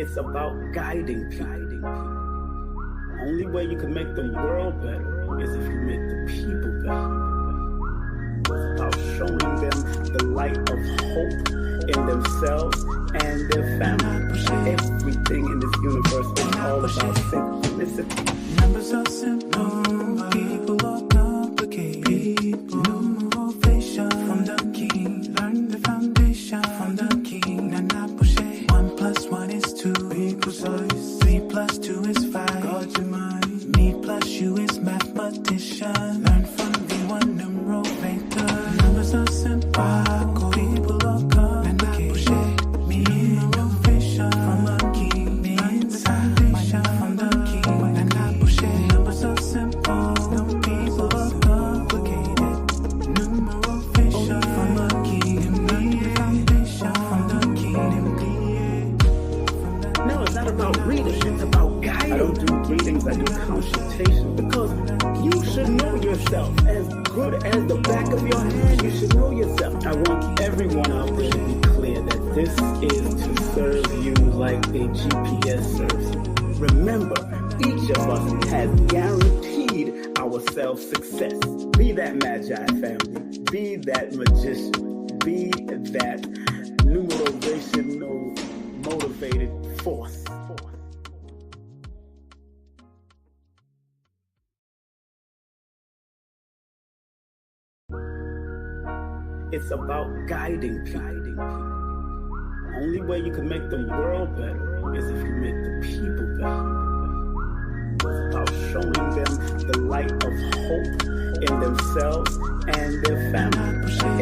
It's about guiding people. Only way you can make the world better is if you make the people better. It's about showing them the light of hope in themselves and their family. Everything in this universe is all about synchronicity. Numbers are simple, people are complicated. Numerovator from the king. Learn the foundation from the king. Nana push it. 1 + 1 is 2 equals us. 3 + 2 is 5. God your mind. Me plus you is mathematician. Learn from the one numerovator. Numbers are simple, people are complicated. Numerovator from the king. Learn the foundation from the king. Nana push it. Numbers are simple, people are complicated. Numerovator from the king. Learn the foundation from the king. No, it's not about reading, it's about guiding. I don't do readings, I do consultation, because you should know yourself. As good as the back of your hand, you should know yourself. I want everyone out there to be clear that this is to serve you like a GPS serves you. Remember, each of us has guaranteed ourselves success. Be that magi family, be that magician, be that numerational motivated force. It's about guiding people. Only way you can make the world better is if you make the people better. It's about showing them the light of hope in themselves and their family.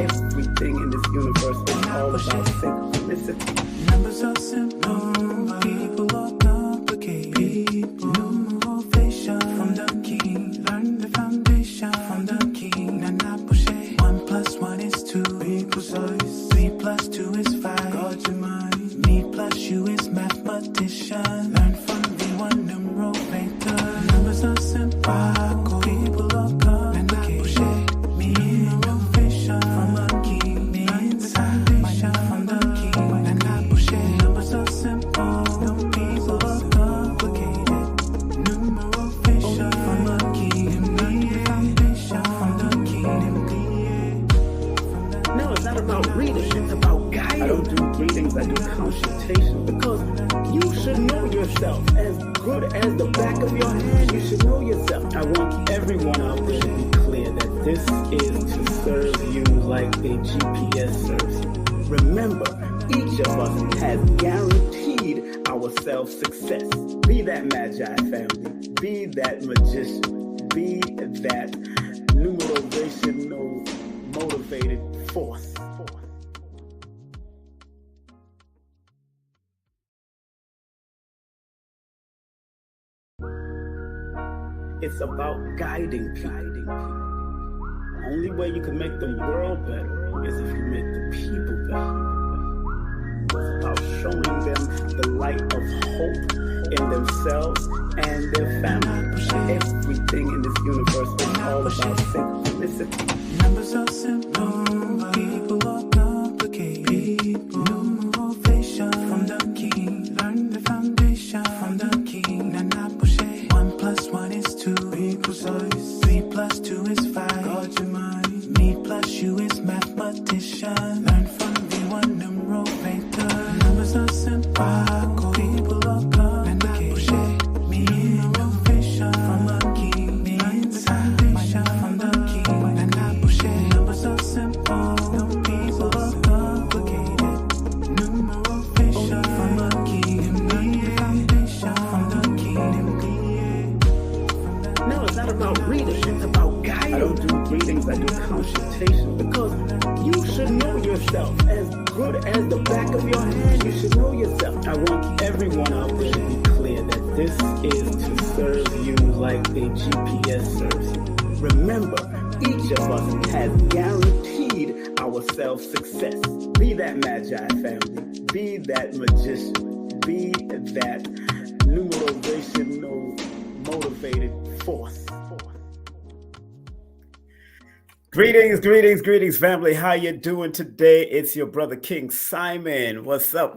Everything in this universe is all about synchronicity. Numbers are simple, people are complicated. Numerovator from the king. Learn the foundation from the king. Nana push it. 1 + 1 is 2 equals us. 3 + 2 is 5. God your mind. Me plus you is mathematician. Learn from the one numerovator. Numbers are simple, people are complicated. Numerovator from the king. Learn the foundation from the king. Nana push it. Numbers are simple, people are complicated. Numerovator from the king. Learn the foundation from the king. No, it's not about reading, it's about guiding. I don't do readings, I do consultation, because you should know yourself. As good as the back of your hand, you should know yourself. I want everyone out there to be clear that this is to serve you like a GPS serves you. Remember, each of us has guaranteed ourselves success. Be that magi family, be that magician, be that numerational motivated force. It's about guiding people. Only way you can make the world better is if you make the people better. It's about showing them the light of hope in themselves and their family. Everything in this universe is all about synchronicity. Numbers are simple, people are complicated. Numerovator from the king. Learn the foundation from the king. Nana push it. 1 + 1 is 2 equals us. 3 + 2 is 5. God your mind. Me plus you is mathematician. Learn from the one numerovator. Numbers are simple, people are complicated. Numerovator from the king. Learn the foundation from the king. Nana push it. Numbers are simple, people are complicated. Numerovator from the king. Learn the foundation from the king. No, it's not about reading, it's about guiding. I don't do readings, I do consultation, because you should know yourself. As good as the back of your hand, you should know yourself. I want everyone out there to be clear that this is to serve you like a GPS serves you. Remember, each of us has guaranteed ourselves success. Be that magi family, be that magician, be that numerational motivated force. Greetings, family. How you doing today? It's your brother King Simon. What's up?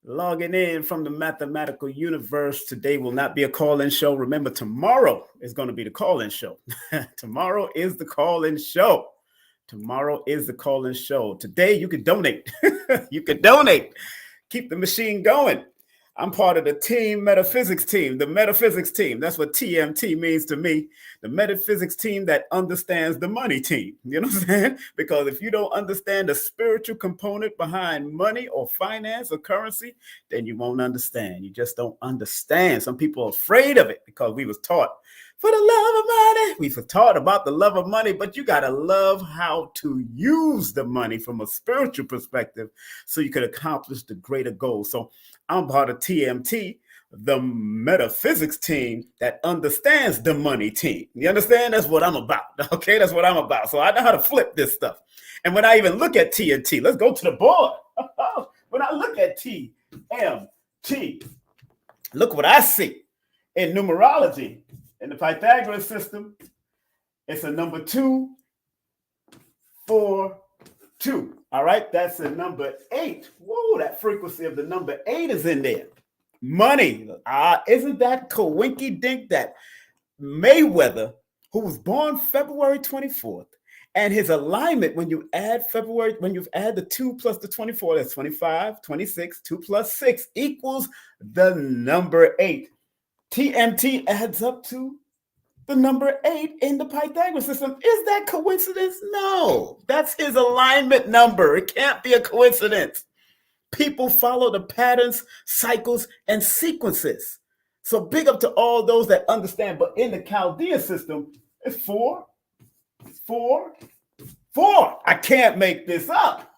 Logging in from the mathematical universe. Today will not be a call-in show. Remember, tomorrow is going to be the call-in show. Tomorrow is the call-in show. Today you can donate. Keep the machine going. I'm part of the team metaphysics team, the metaphysics team. That's what TMT means to me. The metaphysics team that understands the money team. You know what I'm saying? Because if you don't understand the spiritual component behind money or finance or currency, then you won't understand. You just don't understand. Some people are afraid of it because we was taught for the love of money. We were taught about the love of money, but you got to love how to use the money from a spiritual perspective so you can accomplish the greater goal. So I'm part of TMT, the metaphysics team that understands the money team. You understand? That's what I'm about. Okay, that's what I'm about. So I know how to flip this stuff. And when I even look at TNT, let's go to the board. When I look at TMT, look what I see in numerology. In the Pythagorean system, it's a number 2, 4, 2. All right, that's a number 8. Whoa, that frequency of the number 8 is in there. Money. Isn't that coinky-dink that Mayweather, who was born February 24th, and his alignment, when you add the 2 plus the 24, that's 25, 26, 2 plus 6 equals the number 8. TMT adds up to the number 8 in the Pythagorean system. Is that coincidence? No, that's his alignment number. It can't be a coincidence. People follow the patterns, cycles, and sequences. So big up to all those that understand. But in the Chaldean system, it's 4, 4, 4. I can't make this up.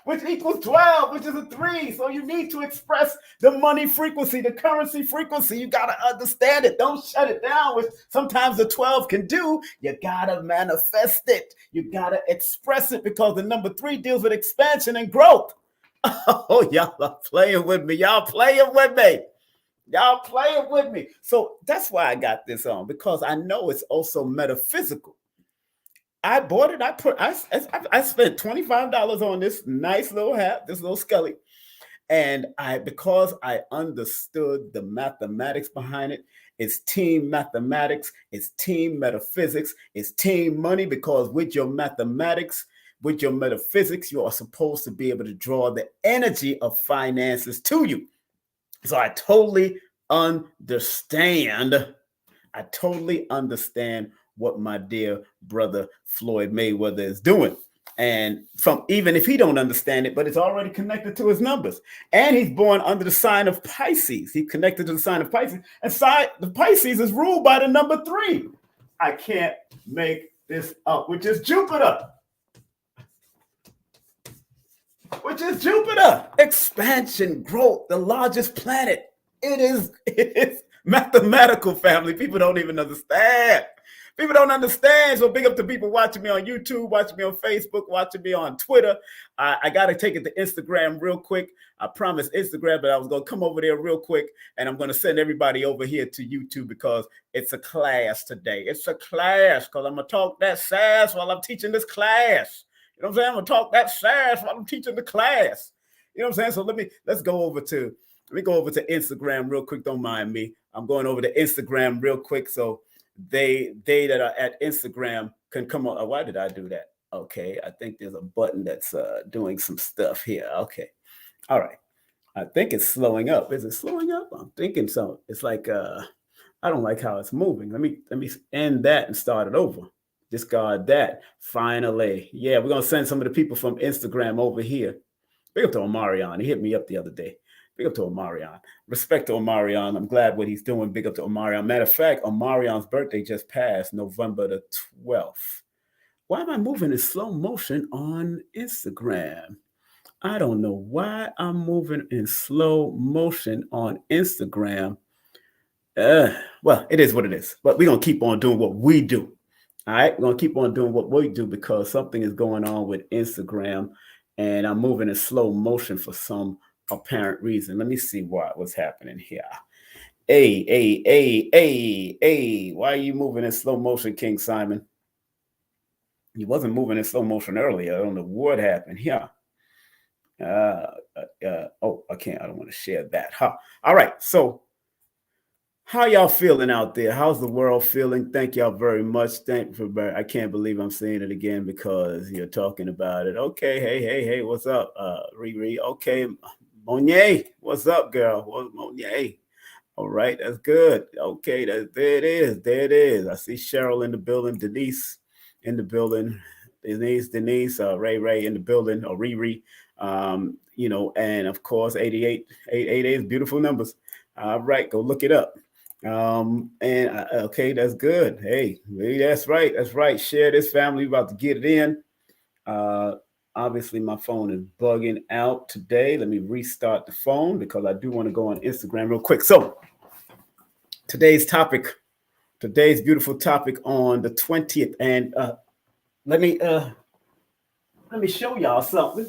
Which equals 12, which is a 3. So you need to express the money frequency, the currency frequency. You got to understand it. Don't shut it down, which sometimes the 12 can do. You got to manifest it. You got to express it because the number 3 deals with expansion and growth. Oh, y'all are playing with me. So that's why I got this on, because I know it's also metaphysical. I bought it. I spent $25 on this nice little hat, this little Scully. And because I understood the mathematics behind it, it's team mathematics, it's team metaphysics, it's team money, because with your mathematics, with your metaphysics, you are supposed to be able to draw the energy of finances to you. So I totally understand what my dear brother Floyd Mayweather is doing. And from even if he don't understand it, but it's already connected to his numbers. And he's born under the sign of Pisces. He's connected to the sign of Pisces. And the Pisces is ruled by the number 3. I can't make this up, which is Jupiter. Expansion, growth, the largest planet. It is mathematical, family. People don't even understand. So big up to people watching me on YouTube, watching me on Facebook, watching me on Twitter. I got to take it to Instagram real quick. I promised Instagram, but I was going to come over there real quick, and I'm going to send everybody over here to YouTube because it's a class today. It's a class because I'm going to talk that sass while I'm teaching this class. You know what I'm saying? I'm going to talk that sass while I'm teaching the class. You know what I'm saying? So let's go over to Instagram real quick. Don't mind me. I'm going over to Instagram real quick. So they that are at Instagram can come on. Oh, why did I do that? Okay. I think there's a button that's doing some stuff here. Okay. All right. I think it's slowing up. Is it slowing up? I'm thinking so. It's like, I don't like how it's moving. Let me end that and start it over. Discard that. Finally. Yeah, we're going to send some of the people from Instagram over here. Big up to Omarion. He hit me up the other day. Big up to Omarion. Respect to Omarion. I'm glad what he's doing. Big up to Omarion. Matter of fact, Omarion's birthday just passed, November the 12th. Why am I moving in slow motion on Instagram? I don't know why I'm moving in slow motion on Instagram. Well, it is what it is. But we're going to keep on doing what we do. All right, we're going to keep on doing what we do because something is going on with Instagram, and I'm moving in slow motion for some apparent reason. Let me see what's happening here. Hey. Why are you moving in slow motion, King Simon? You wasn't moving in slow motion earlier. I don't know what happened here. Oh, I don't want to share that. All right. So how y'all feeling out there? How's the world feeling? Thank y'all very much. I can't believe I'm saying it again because you're talking about it. Okay. Hey, what's up? Riri. Okay. Monier, what's up, girl? What's Monier? All right, that's good. Okay, there it is. I see Cheryl in the building, Denise in the building, Denise, Ray in the building, or Riri. And of course, 88 is beautiful numbers. All right, go look it up. Okay, that's good. Hey, that's right. Share this, family. We're about to get it in. Obviously, my phone is bugging out today. Let me restart the phone because I do want to go on Instagram real quick. So today's beautiful topic on the 20th. And let me show y'all something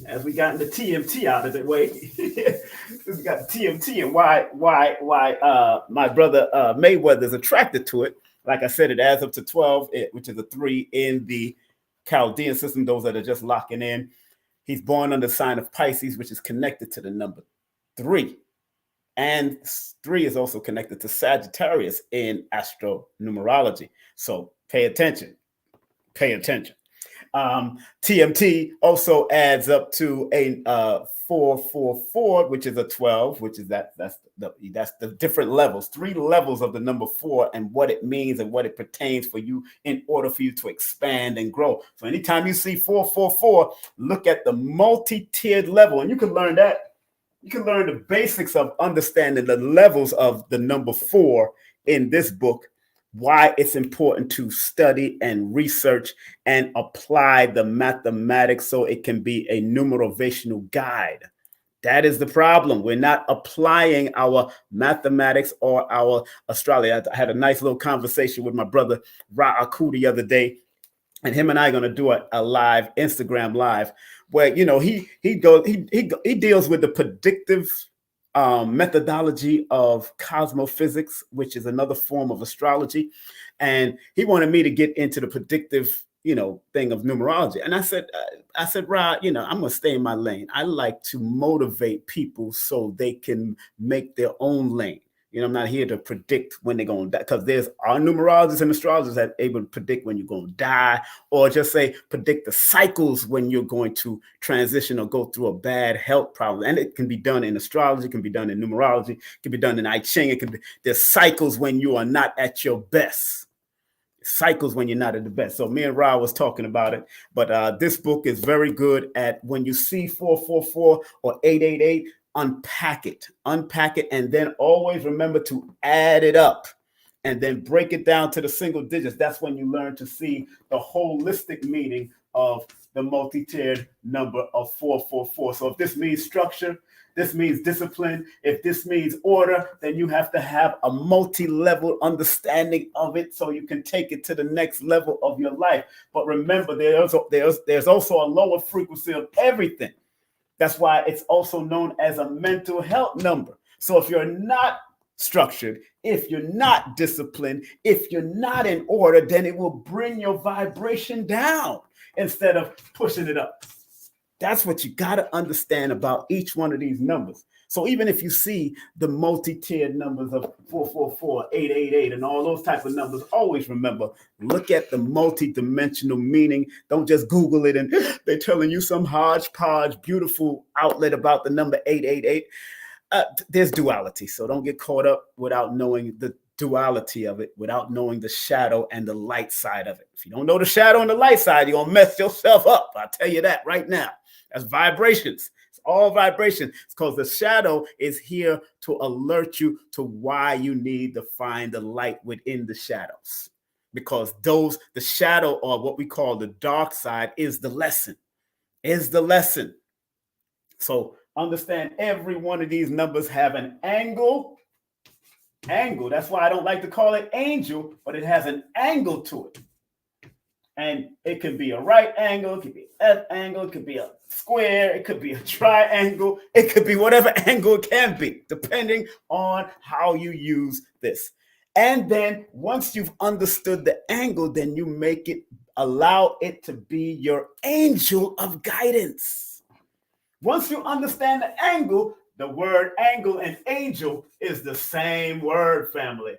as we got the TMT out of the way. We got the TMT and why my brother Mayweather is attracted to it. Like I said, it adds up to 12, which is a 3 in the Chaldean system, those that are just locking in. He's born under the sign of Pisces, which is connected to the number 3. And 3 is also connected to Sagittarius in astronumerology. So pay attention. TMT also adds up to a 444, which is a 12, which is that's the different levels, 3 levels of the number 4 and what it means and what it pertains for you in order for you to expand and grow. So anytime you see 444, look at the multi-tiered level, and you can learn that. You can learn the basics of understanding the levels of the number 4 in this book, why it's important to study and research and apply the mathematics so it can be a numerovational guide. That is the problem. We're not applying our mathematics or our astrology. I had a nice little conversation with my brother Ra Aku the other day, and him and I are going to do a live Instagram live where, he deals with the predictive methodology of cosmophysics, which is another form of astrology. And he wanted me to get into the predictive, thing of numerology. And I said, Rod, I'm going to stay in my lane. I like to motivate people so they can make their own lane. I'm not here to predict when they're going to die, because there's our numerologists and astrologers that are able to predict when you're going to die, or just say predict the cycles when you're going to transition or go through a bad health problem. And it can be done in astrology, it can be done in numerology, it can be done in I Ching. There's cycles when you are not at your best. Cycles when you're not at the best. So me and Ra was talking about it, but this book is very good at when you see 444 or 888. Unpack it, and then always remember to add it up and then break it down to the single digits. That's when you learn to see the holistic meaning of the multi-tiered number of 444. So if this means structure, this means discipline, if this means order, then you have to have a multi-level understanding of it so you can take it to the next level of your life. But remember, there's also a lower frequency of everything. That's why it's also known as a mental health number. So if you're not structured, if you're not disciplined, if you're not in order, then it will bring your vibration down instead of pushing it up. That's what you got to understand about each one of these numbers. So even if you see the multi-tiered numbers of 444, 888, and all those types of numbers, always remember, look at the multi-dimensional meaning. Don't just Google it and they're telling you some hodgepodge, beautiful outlet about the number 888. There's duality. So don't get caught up without knowing the duality of it, without knowing the shadow and the light side of it. If you don't know the shadow and the light side, you're going to mess yourself up. I'll tell you that right now. That's vibrations. All vibration. It's because the shadow is here to alert you to why you need to find the light within the shadows. Because the shadow, or what we call the dark side, is the lesson. So understand every one of these numbers have an angle. That's why I don't like to call it angel, but it has an angle to it. And it could be a right angle, it could be an F angle, it could be a square, it could be a triangle, it could be whatever angle it can be, depending on how you use this. And then once you've understood the angle, then you make it, allow it to be your angel of guidance. Once you understand the angle, the word angle and angel is the same word, family.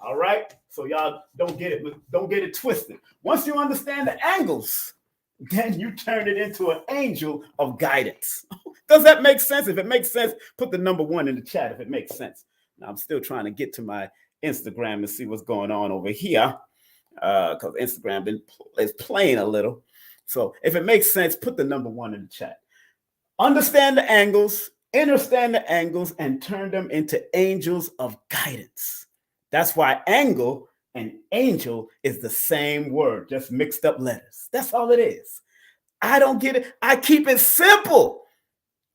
All right, so y'all don't get it twisted. Once you understand the angles, then you turn it into an angel of guidance. Does that make sense? If it makes sense, put the number 1 in the chat if it makes sense. Now I'm still trying to get to my Instagram and see what's going on over here, because Instagram is playing a little. So if it makes sense, put the number 1 in the chat. Understand the angles, understand the angles, and turn them into angels of guidance. That's why angle and angel is the same word, just mixed up letters. That's all it is. I don't get it. I keep it simple.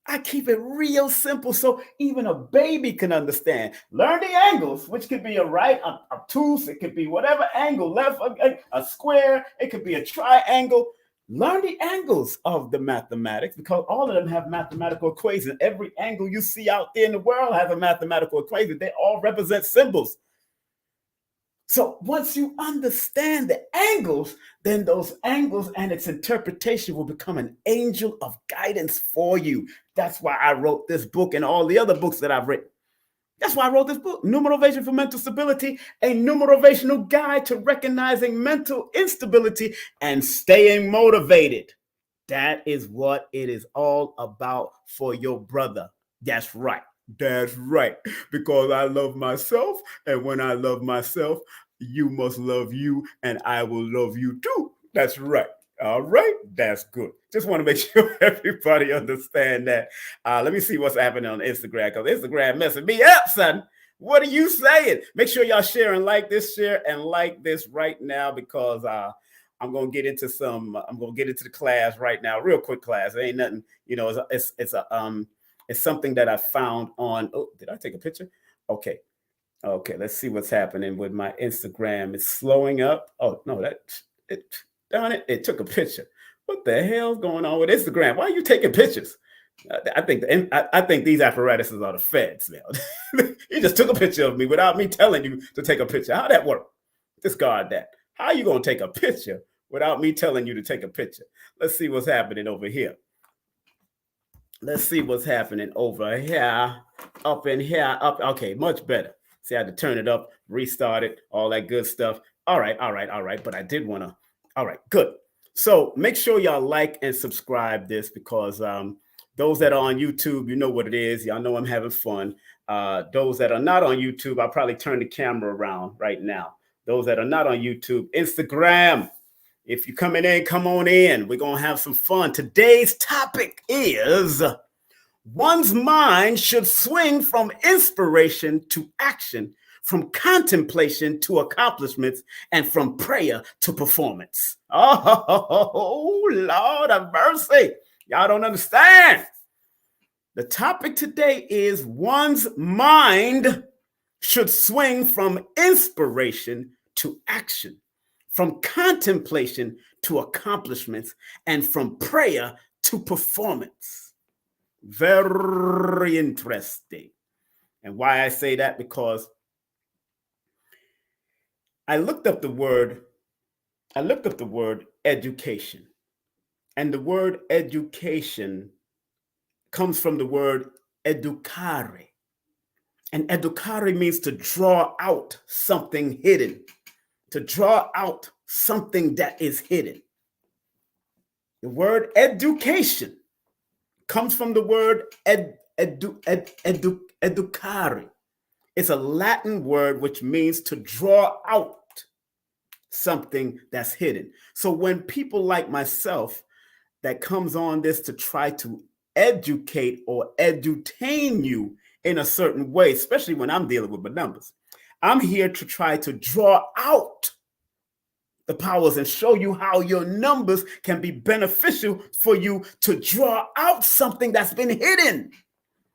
I keep it real simple so even a baby can understand. Learn the angles, which could be a right, obtuse, it could be whatever angle, left, a square, it could be a triangle. Learn the angles of the mathematics because all of them have mathematical equations. Every angle you see out there in the world has a mathematical equation. They all represent symbols. So once you understand the angles, then those angles and its interpretation will become an angel of guidance for you. That's why I wrote this book and all the other books that I've written. That's why I wrote this book, Numerovation for Mental Stability, a numerovational guide to recognizing mental instability and staying motivated. That is what it is all about for your brother. That's right. That's right. Because I love myself. And when I love myself, you must love you and I will love you too. That's right. All right. That's good. Just want to make sure everybody understand that. Let me see what's happening on Instagram because Instagram messing me up, son. What are you saying? Make sure y'all share and like this, share and like this right now because I'm going to get into the class right now. Real quick class. It ain't nothing, it's something that I found on, did I take a picture? Okay, let's see what's happening with my Instagram. It's slowing up. Oh, no, it took a picture. What the hell's going on with Instagram? Why are you taking pictures? I think these apparatuses are the feds now. You just took a picture of me without me telling you to take a picture. How'd that work? Discard that. How are you going to take a picture without me telling you to take a picture? Let's see what's happening over here. Let's see what's happening over here, up in here, up. Okay, much better. See, I had to turn it up, restart it, all that good stuff. All right. But I did want to. All right, good. So make sure y'all like and subscribe this because those that are on YouTube, you know what it is. Y'all know I'm having fun. Those that are not on YouTube, I'll probably turn the camera around right now. Those that are not on YouTube, Instagram. If you're coming in, come on in. We're going to have some fun. Today's topic is one's mind should swing from inspiration to action, from contemplation to accomplishments, and from prayer to performance. Oh, Lord of mercy. Y'all don't understand. The topic today is one's mind should swing from inspiration to action, from contemplation to accomplishments, and from prayer to performance. Very interesting. And why I say that, because I looked up the word education. And the word education comes from the word educare. And educare means to draw out something hidden. To draw out something that is hidden. The word education comes from the word educare. It's a Latin word which means to draw out something that's hidden. So when people like myself that comes on this to try to educate or edutain you in a certain way, especially when I'm dealing with my numbers, I'm here to try to draw out the powers and show you how your numbers can be beneficial for you to draw out something that's been hidden.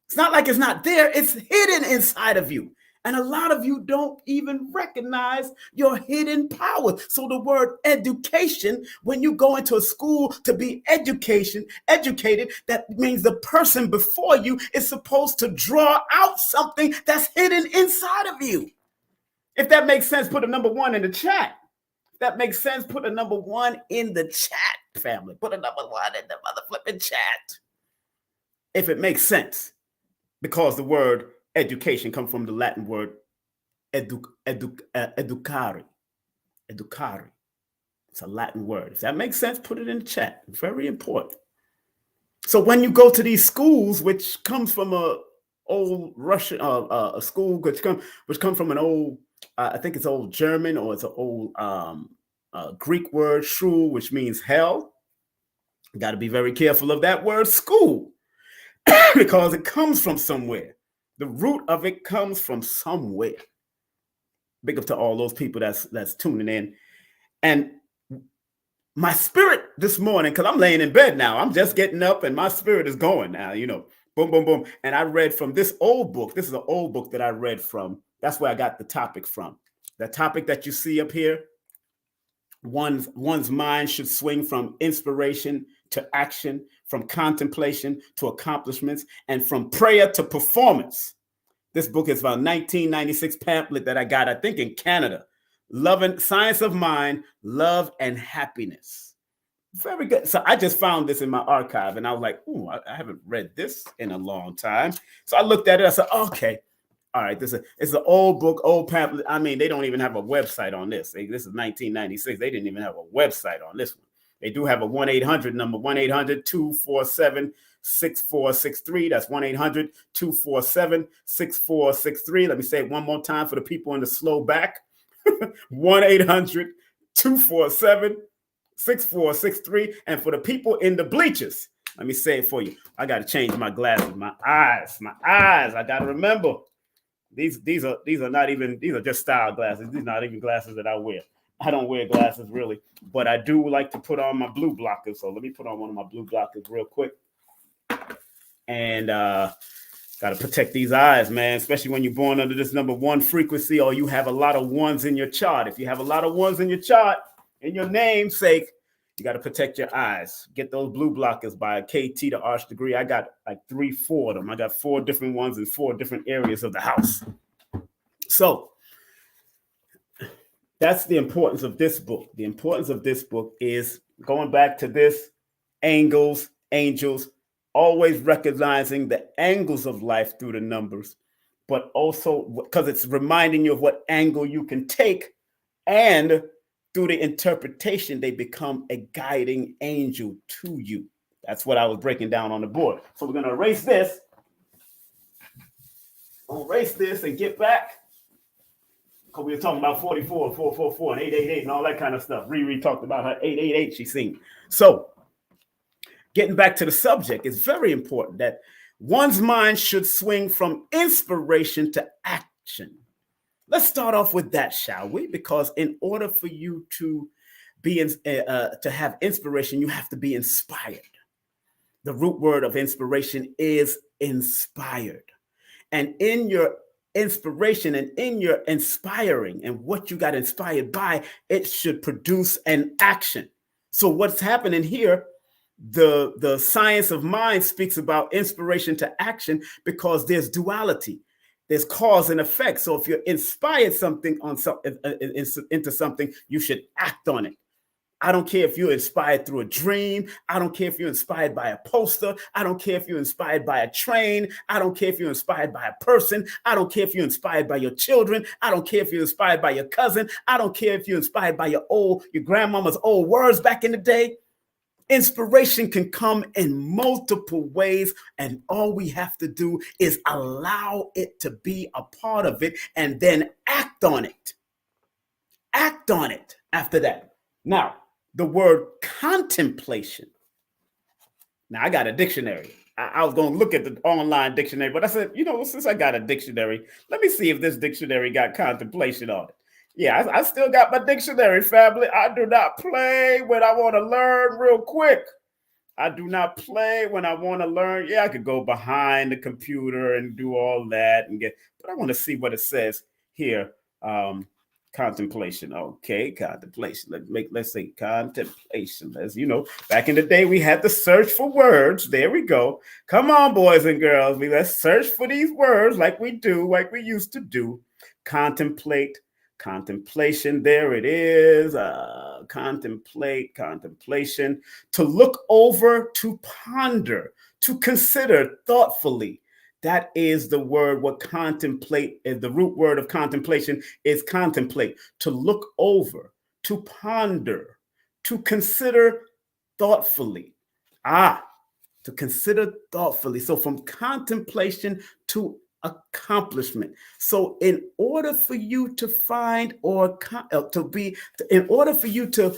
It's not like it's not there. It's hidden inside of you. And a lot of you don't even recognize your hidden power. So the word education, when you go into a school to be educated, that means the person before you is supposed to draw out something that's hidden inside of you. If that makes sense, put a number 1 in the chat. If that makes sense, put a number 1 in the chat, family. Put a number 1 in the mother flipping chat. If it makes sense, because the word education comes from the Latin word educare. Educare. It's a Latin word. If that makes sense, put it in the chat. Very important. So when you go to these schools, which comes from a old Russian a school which come from an old I think it's old German, or it's an old Greek word shul, which means hell. You got to be very careful of that word school because it comes from somewhere. The root of it comes from somewhere. Big up to all those people that's tuning in. And my spirit this morning, because I'm laying in bed now, I'm just getting up and my spirit is going now, you know, boom, boom, boom. And I read from this old book. This is an old book that I read from. That's where I got the topic from. The topic that you see up here, one's mind should swing from inspiration to action, from contemplation to accomplishments, and from prayer to performance. This book is about 1996 pamphlet that I got, I think, in Canada. Science of Mind, Love and Happiness. Very good. So I just found this in my archive and I was like, ooh, I haven't read this in a long time. So I looked at it. I said, okay, all right, it's an old book, old pamphlet. I mean, they don't even have a website on this. This is 1996. They didn't even have a website on this one. They do have a 1-800 number, 1-800-247-6463. That's 1-800-247-6463. Let me say it one more time for the people in the slow back. 1-800-247-6463. And for the people in the bleachers, let me say it for you. I got to change my glasses, my eyes. I got to remember these are just style glasses. These are not even glasses that I wear. I don't wear glasses really, but I do like to put on my blue blockers. So let me put on one of my blue blockers real quick. And got to protect these eyes, man, especially when you're born under this number 1 frequency or you have a lot of ones in your chart. If you have a lot of ones in your chart, in your namesake, you got to protect your eyes. Get those blue blockers by KT to Arch Degree. I got like 3-4 of them. I got 4 different ones in 4 different areas of the house. So that's the importance of this book. The importance of this book is going back to this angles, angels, always recognizing the angles of life through the numbers, but also because it's reminding you of what angle you can take, and through the interpretation, they become a guiding angel to you. That's what I was breaking down on the board. So we're going to erase this. I'll erase this and get back. Because we were talking about 44, 444, and 888 and all that kind of stuff. Riri talked about her 888 she seen. So getting back to the subject, it's very important that one's mind should swing from inspiration to action. Let's start off with that, shall we? Because in order for you to be to have inspiration, you have to be inspired. The root word of inspiration is inspired. And in your inspiration and in your inspiring and what you got inspired by, it should produce an action. So what's happening here, the science of mind speaks about inspiration to action because there's duality. There's cause and effect. So if you're inspired into something, you should act on it. I don't care if you're inspired through a dream. I don't care if you're inspired by a poster. I don't care if you're inspired by a train. I don't care if you're inspired by a person. I don't care if you're inspired by your children. I don't care if you're inspired by your cousin. I don't care if you're inspired by your grandmama's old words back in the day. Inspiration can come in multiple ways, and all we have to do is allow it to be a part of it and then act on it. Act on it after that. Now, the word contemplation. Now, I got a dictionary. I was going to look at the online dictionary, but I said, since I got a dictionary, let me see if this dictionary got contemplation on it. Yeah, I still got my dictionary, family. I do not play when I want to learn real quick. I do not play when I want to learn. Yeah, I could go behind the computer and do all that but I want to see what it says here. Contemplation. Okay, contemplation. Let's say contemplation. As you know, back in the day, we had to search for words. There we go. Come on, boys and girls. Let's search for these words like we used to do. Contemplate. Contemplation, there it is. Contemplation, to look over, to ponder, to consider thoughtfully. That is the word. What contemplate is, the root word of contemplation is contemplate, to look over, to ponder, to consider thoughtfully. To consider thoughtfully. So from contemplation to accomplishment. So in order for you to find in order for you to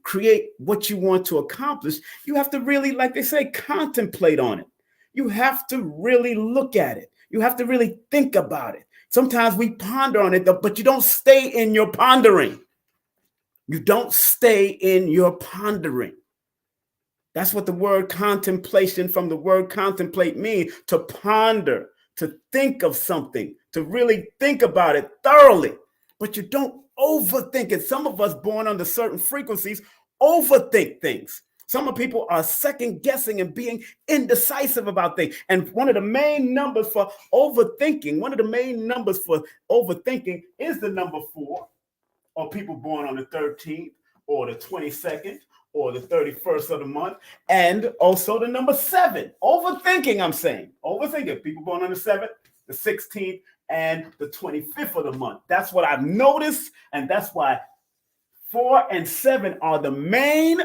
create what you want to accomplish, you have to really, like they say, contemplate on it. You have to really look at it. You have to really think about it. Sometimes we ponder on it, but you don't stay in your pondering. You don't stay in your pondering. That's what the word contemplation from the word contemplate means, to ponder, to think of something, to really think about it thoroughly. But you don't overthink it. Some of us born under certain frequencies overthink things. Some people are second guessing and being indecisive about things. And one of the main numbers for overthinking is the number 4, or people born on the 13th or the 22nd. Or the 31st of the month, and also the number 7. Overthinking, I'm saying. Overthinking. People born on the 7th, the 16th, and the 25th of the month. That's what I've noticed, and that's why 4 and 7 are the main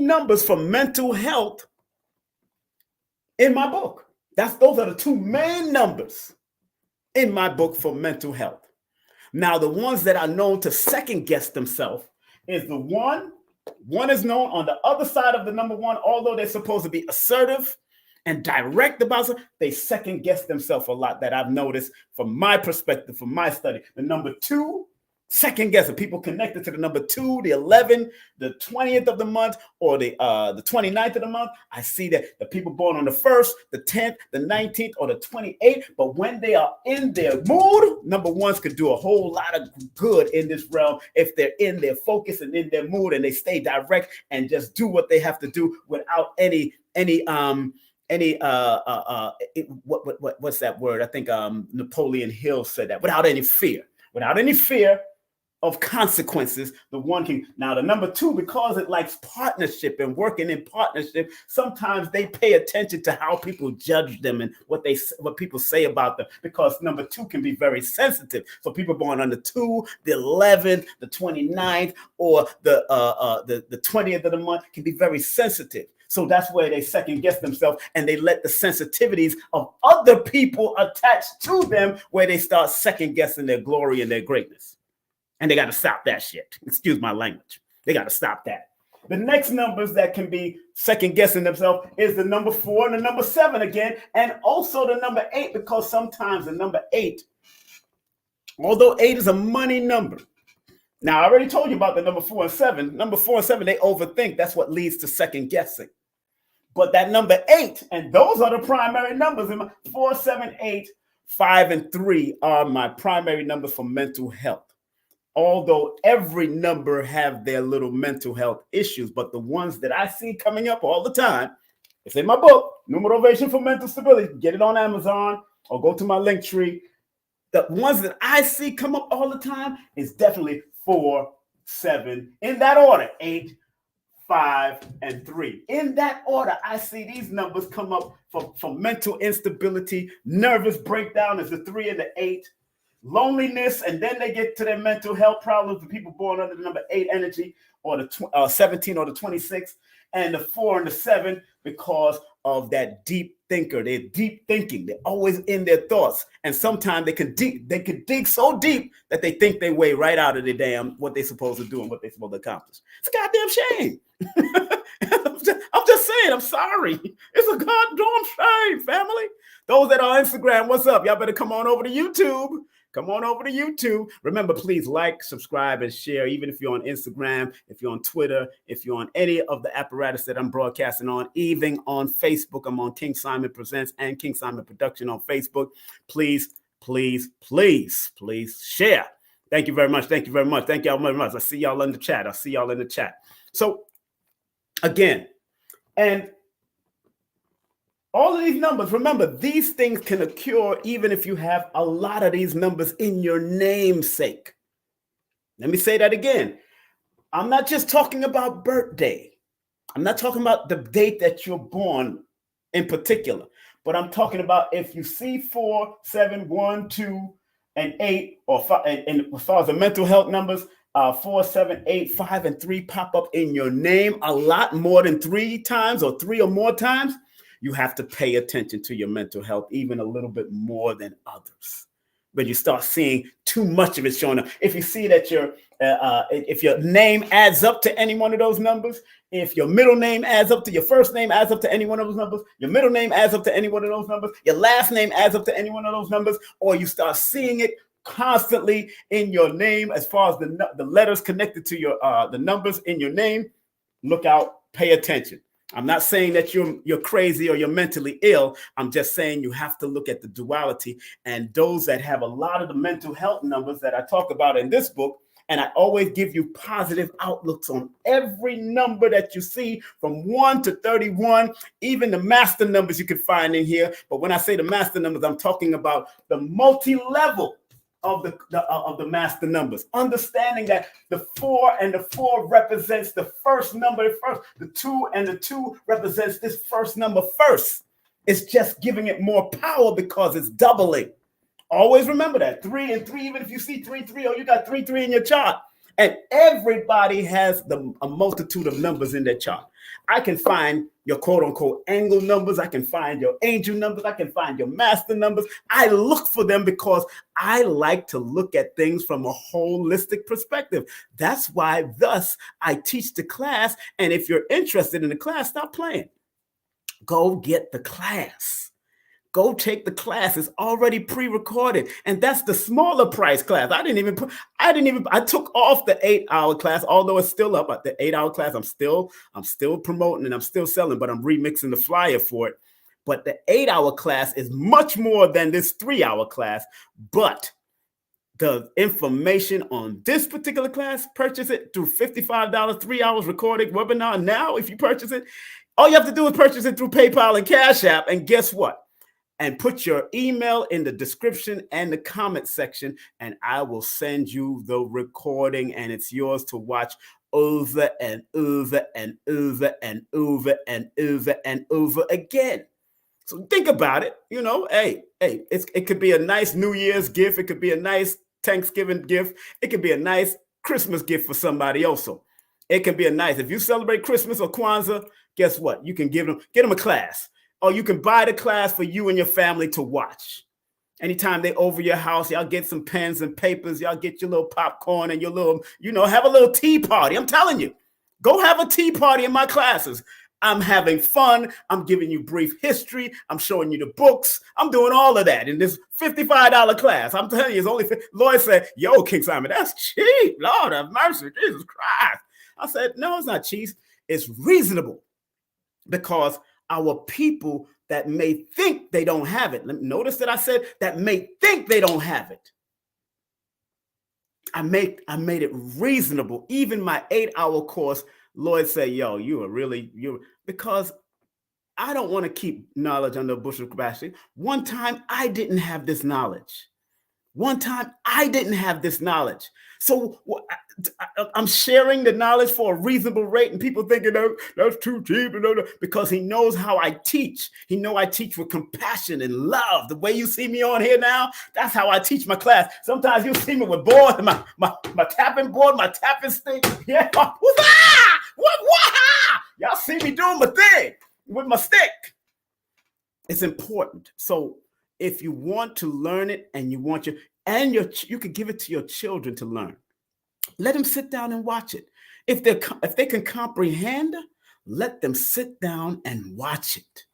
numbers for mental health in my book. Those are the 2 main numbers in my book for mental health. Now, the ones that are known to second guess themselves is the 1. 1 is known on the other side of the number 1, although they're supposed to be assertive and direct about it, they second guess themselves a lot. That I've noticed from my perspective, from my study. The number 2, second guessing. People connected to the number 2, the 11th, the 20th of the month, or the 29th of the month. I see that the people born on the 1st, the 10th, the 19th, or the 28th. But when they are in their mood, number 1s could do a whole lot of good in this realm if they're in their focus and in their mood, and they stay direct and just do what they have to do without what's that word? I think Napoleon Hill said that. Without any fear of consequences, the 1 can. Now, the number 2, because it likes partnership and working in partnership, sometimes they pay attention to how people judge them and what people say about them, because number 2 can be very sensitive. So people born on the 2, the 11th, the 29th, or the 20th of the month can be very sensitive. So that's where they second guess themselves, and they let the sensitivities of other people attach to them, where they start second guessing their glory and their greatness. And they got to stop that shit. Excuse my language. They got to stop that. The next numbers that can be second guessing themselves is the number 4 and the number 7 again, and also the number 8, because sometimes the number 8, although 8 is a money number. Now, I already told you about the number 4 and 7. Number 4 and 7, they overthink. That's what leads to second guessing. But that number 8, and those are the primary numbers. 4, 7, 8, 5, and 3 are my primary numbers for mental health. Although every number have their little mental health issues, but the ones that I see coming up all the time, it's in my book, Numerovation for Mental Stability. Get it on Amazon or go to my Linktree. The ones that I see come up all the time is definitely 4, 7, in that order, 8, 5, and 3. In that order, I see these numbers come up for mental instability. Nervous breakdown is the 3 and the 8. Loneliness, and then they get to their mental health problems. The people born under the number 8 energy, or the 17 or the 26, and the 4 and the 7, because of that deep thinker. They're deep thinking. They're always in their thoughts, and sometimes they can dig so deep that they think they way right out of the damn what they're supposed to do and what they're supposed to accomplish. It's a goddamn shame. I'm just saying. I'm sorry. It's a goddamn shame, family. Those that are on Instagram, what's up? Y'all better come on over to YouTube. Come on over to YouTube. Remember, please like, subscribe, and share, even if you're on Instagram, if you're on Twitter, if you're on any of the apparatus that I'm broadcasting on, even on Facebook. I'm on King Simon Presents and King Simon Production on Facebook. Please, please, please, please share. Thank you very much. Thank you very much. Thank y'all very much. I see y'all in the chat. So, again, and all of these numbers, remember, these things can occur even if you have a lot of these numbers in your namesake. Let me say that again. I'm not just talking about birthday. I'm not talking about the date that you're born in particular, but I'm talking about if you see 4, 7, 1, 2, and 8, or 5, and as far as the mental health numbers, 4, 7, 8, 5, and 3 pop up in your name a lot more than 3 times or 3 or more times, you have to pay attention to your mental health even a little bit more than others. But you start seeing too much of it showing up. If you see that if your name adds up to any one of those numbers, if your middle name adds up to your first name, adds up to any one of those numbers, your middle name adds up to any one of those numbers, your last name adds up to any one of those numbers, or you start seeing it constantly in your name as far as the letters connected to your the numbers in your name, look out, pay attention. I'm not saying that you're crazy or you're mentally ill. I'm just saying you have to look at the duality, and those that have a lot of the mental health numbers that I talk about in this book, and I always give you positive outlooks on every number that you see from 1 to 31, even the master numbers you can find in here. But when I say the master numbers, I'm talking about the multi-level of the master numbers, understanding that the 4 and the 4 represents the first number first, the 2 and the 2 represents this first number first. It's just giving it more power because it's doubling. Always remember that 3 and 3, even if you see 3, 3, or you got 3, 3 in your chart, and everybody has a multitude of numbers in their chart. I can find your quote unquote angle numbers. I can find your angel numbers. I can find your master numbers. I look for them because I like to look at things from a holistic perspective. That's why thus I teach the class. And if you're interested in the class, stop playing. Go get the class. Go take the class. It's already pre-recorded. And that's the smaller price class. I took off the 8-hour class, although it's still up at the 8-hour class. I'm still promoting and I'm still selling, but I'm remixing the flyer for it. But the 8-hour class is much more than this 3-hour class. But the information on this particular class, purchase it through $55, 3 hours recorded webinar. Now, if you purchase it, all you have to do is purchase it through PayPal and Cash App. And guess what? And put your email in the description and the comment section, and I will send you the recording, and it's yours to watch over and over and over and over and over and over again. So think about it. It could be a nice New Year's gift. It could be a nice Thanksgiving gift. It could be a nice Christmas gift for somebody also. It can be if you celebrate Christmas or Kwanzaa, guess what? You can get them a class. Or you can buy the class for you and your family to watch. Anytime they over your house, y'all get some pens and papers. Y'all get your little popcorn and your little, have a little tea party. I'm telling you, go have a tea party in my classes. I'm having fun. I'm giving you brief history. I'm showing you the books. I'm doing all of that in this $55 class. I'm telling you, it's only, Lloyd said, yo, King Simon, that's cheap. Lord have mercy, Jesus Christ. I said, no, it's not cheap. It's reasonable because our people that may think they don't have it. Notice that I said that may think they don't have it. I made it reasonable. Even my 8-hour course, Lloyd said, yo, because I don't want to keep knowledge under a bushel of capacity. One time I didn't have this knowledge. So I'm sharing the knowledge for a reasonable rate, and people thinking, oh, that's too cheap, because he knows how I teach. He knows I teach with compassion and love. The way you see me on here now, that's how I teach my class. Sometimes you see me with board, my tapping board, my tapping stick. Yeah, what? Y'all see me doing my thing with my stick. It's important. So if you want to learn it and you want you could give it to your children to learn. Let them sit down and watch it. If they can comprehend, let them sit down and watch it.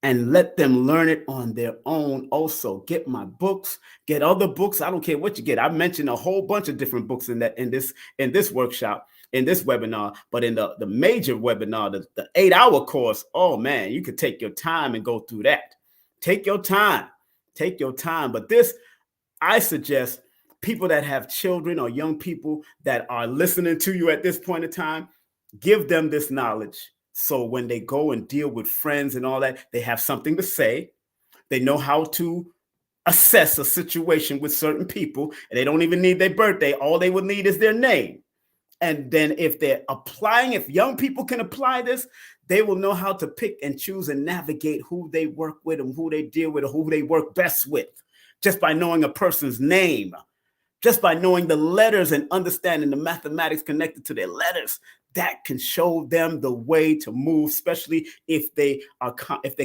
and let them learn it on their own. Also, get my books, get other books. I don't care what you get. I mentioned a whole bunch of different books in this workshop, in this webinar, but in the major webinar, the 8-hour course, oh man, you could take your time and go through that. Take your time. But this, I suggest people that have children or young people that are listening to you at this point in time, give them this knowledge. So when they go and deal with friends and all that, they have something to say. They know how to assess a situation with certain people, and they don't even need their birthday. All they would need is their name. And then if young people can apply this, they will know how to pick and choose and navigate who they work with and who they deal with or who they work best with, just by knowing a person's name, just by knowing the letters and understanding the mathematics connected to their letters. That can show them the way to move, especially if they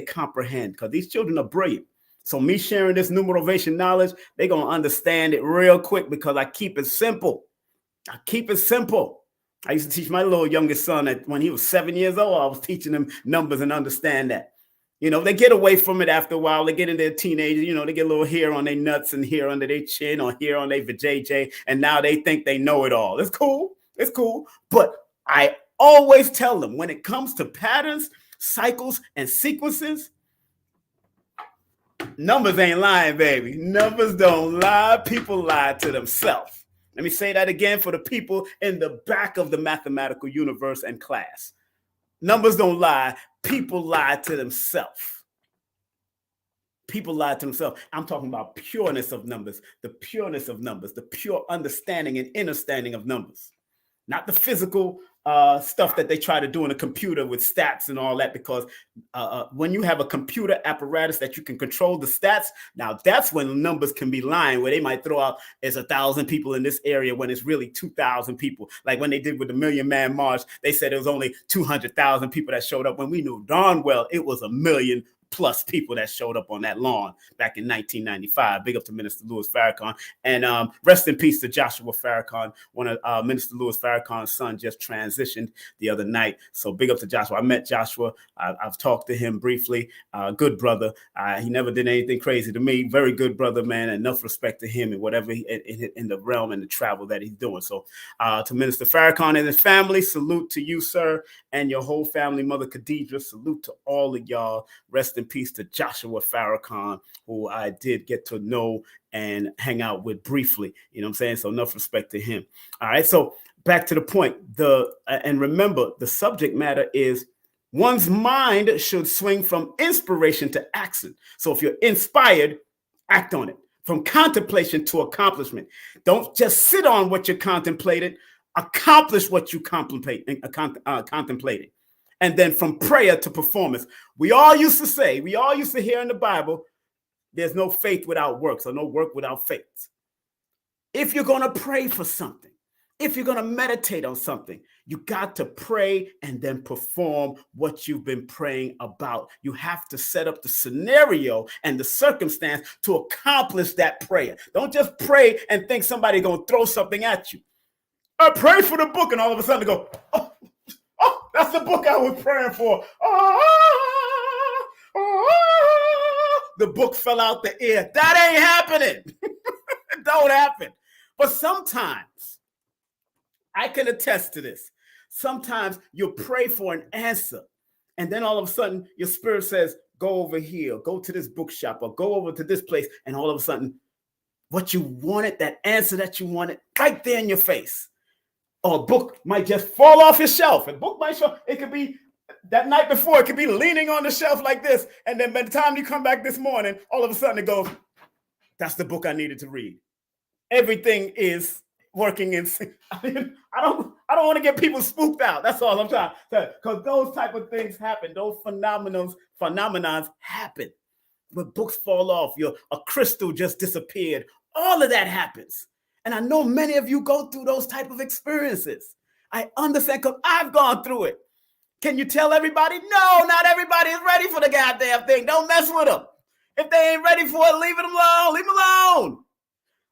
comprehend, because these children are brilliant. So me sharing this numerovation knowledge, they're going to understand it real quick because I keep it simple. I used to teach my little youngest son that when he was 7 years old, I was teaching him numbers and understand that. You know, they get away from it after a while. They get into their teenagers, you know, they get a little hair on their nuts and hair under their chin or hair on their vajayjay, and now they think they know it all. It's cool. But I always tell them when it comes to patterns, cycles, and sequences, numbers ain't lying, baby. Numbers don't lie. People lie to themselves. Let me say that again for the people in the back of the mathematical universe and class. Numbers don't lie. People lie to themselves. I'm talking about pureness of numbers, the pure understanding and understanding of numbers. Not the physical stuff that they try to do in a computer with stats and all that, because when you have a computer apparatus that you can control the stats, now that's when numbers can be lying, where they might throw out there's 1,000 people in this area when it's really 2,000 people. Like when they did with the Million Man March, they said it was only 200,000 people that showed up when we knew darn well it was 1 million plus people that showed up on that lawn back in 1995. Big up to Minister Louis Farrakhan. And rest in peace to Joshua Farrakhan. One of Minister Louis Farrakhan's son just transitioned the other night. So big up to Joshua. I met Joshua. I've talked to him briefly. Good brother. He never did anything crazy to me. Very good brother, man. Enough respect to him and whatever in the realm and the travel that he's doing. So to Minister Farrakhan and his family, salute to you, sir, and your whole family. Mother Khadijah, salute to all of y'all. Rest in peace to Joshua Farrakhan, who I did get to know and hang out with briefly. You know what I'm saying? So enough respect to him. All right. So back to the point. And remember, the subject matter is one's mind should swing from inspiration to action. So if you're inspired, act on it. From contemplation to accomplishment. Don't just sit on what you contemplated. Accomplish what you contemplated. And then from prayer to performance. We all used to hear in the Bible, there's no faith without works, or no work without faith. If you're going to pray for something, if you're going to meditate on something, you got to pray and then perform what you've been praying about. You have to set up the scenario and the circumstance to accomplish that prayer. Don't just pray and think somebody's going to throw something at you. I pray for the book, and all of a sudden go, oh, that's the book I was praying for. The book fell out the ear. That ain't happening. It don't happen. But sometimes, I can attest to this. Sometimes you'll pray for an answer, and then all of a sudden, your spirit says, go over here, go to this bookshop, or go over to this place, and all of a sudden, what you wanted, that answer that you wanted, right there in your face. Or a book might just fall off your shelf. A book might show, it could be that night before, it could be leaning on the shelf like this. And then by the time you come back this morning, all of a sudden it goes, that's the book I needed to read. Everything is working in sync. I don't want to get people spooked out. That's all I'm trying to say. Because those type of things happen. Those phenomenons happen. When books fall off, a crystal just disappeared. All of that happens. And I know many of you go through those type of experiences. I understand because I've gone through it. Can you tell everybody? No, not everybody is ready for the goddamn thing. Don't mess with them. If they ain't ready for it, leave them alone. Leave them alone.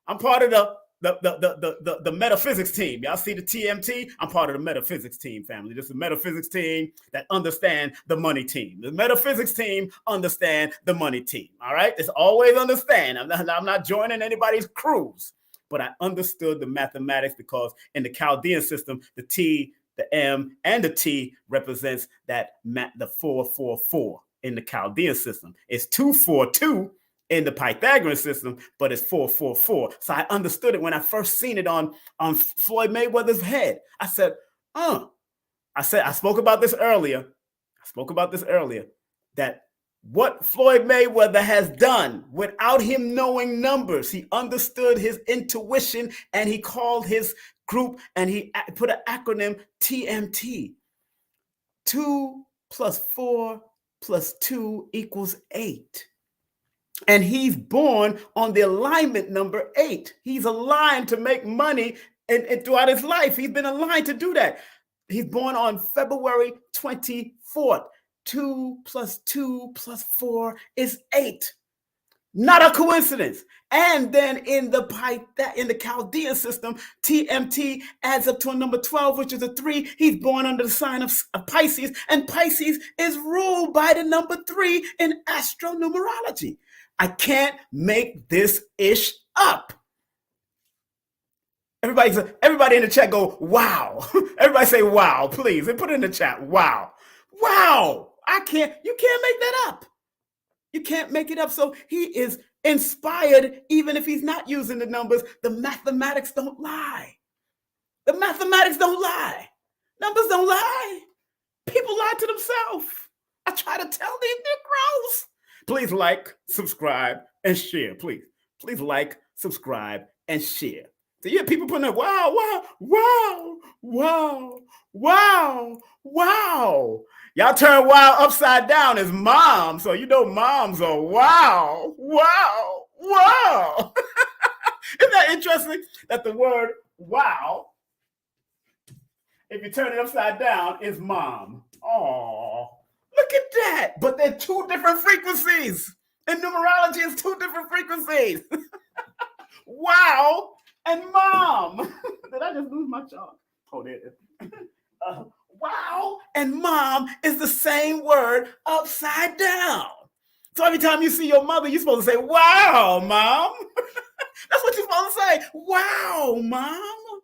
I'm part of the the metaphysics team. Y'all see the TMT? I'm part of the metaphysics team, family. This is the metaphysics team that understand the money team. The metaphysics team understand the money team. All right? It's always understand. I'm not joining anybody's cruise, but I understood the mathematics because in the Chaldean system, the T, the M, and the T represents the 444 in the Chaldean system. It's 242 in the Pythagorean system, but it's 444. So I understood it when I first seen it on Floyd Mayweather's head. I said, I spoke about this earlier. That what Floyd Mayweather has done without him knowing numbers, he understood his intuition and he called his group and he put an acronym TMT. 2 + 4 + 2 = 8. And he's born on the alignment number 8. He's aligned to make money and throughout his life. He's been aligned to do that. He's born on February 24th. 2 + 2 + 4 is 8. Not a coincidence. And then in the Chaldean system, TMT adds up to a number 12, which is a 3. He's born under the sign of Pisces, and Pisces is ruled by the number 3 in astronumerology. I can't make this ish up. Everybody in the chat go, wow. Everybody say wow, please. And put it in the chat. Wow. Wow. You can't make that up. You can't make it up. So he is inspired, even if he's not using the numbers. The mathematics don't lie. The mathematics don't lie. Numbers don't lie. People lie to themselves. I try to tell these Negroes. Please like, subscribe, and share. Please like, subscribe, and share. So you have people putting up, wow, wow, wow, wow, wow, wow. Y'all turn wow upside down as mom. So you know moms are wow, wow, wow. Isn't that interesting that the word wow, if you turn it upside down, is mom. Oh. Look at that. But they're 2 different frequencies. In numerology, it's 2 different frequencies. Wow and mom. Did I just lose my chalk? Oh, there it is. Wow and mom is the same word upside down. So every time you see your mother, you're supposed to say, wow, mom. That's what you're supposed to say. Wow, mom.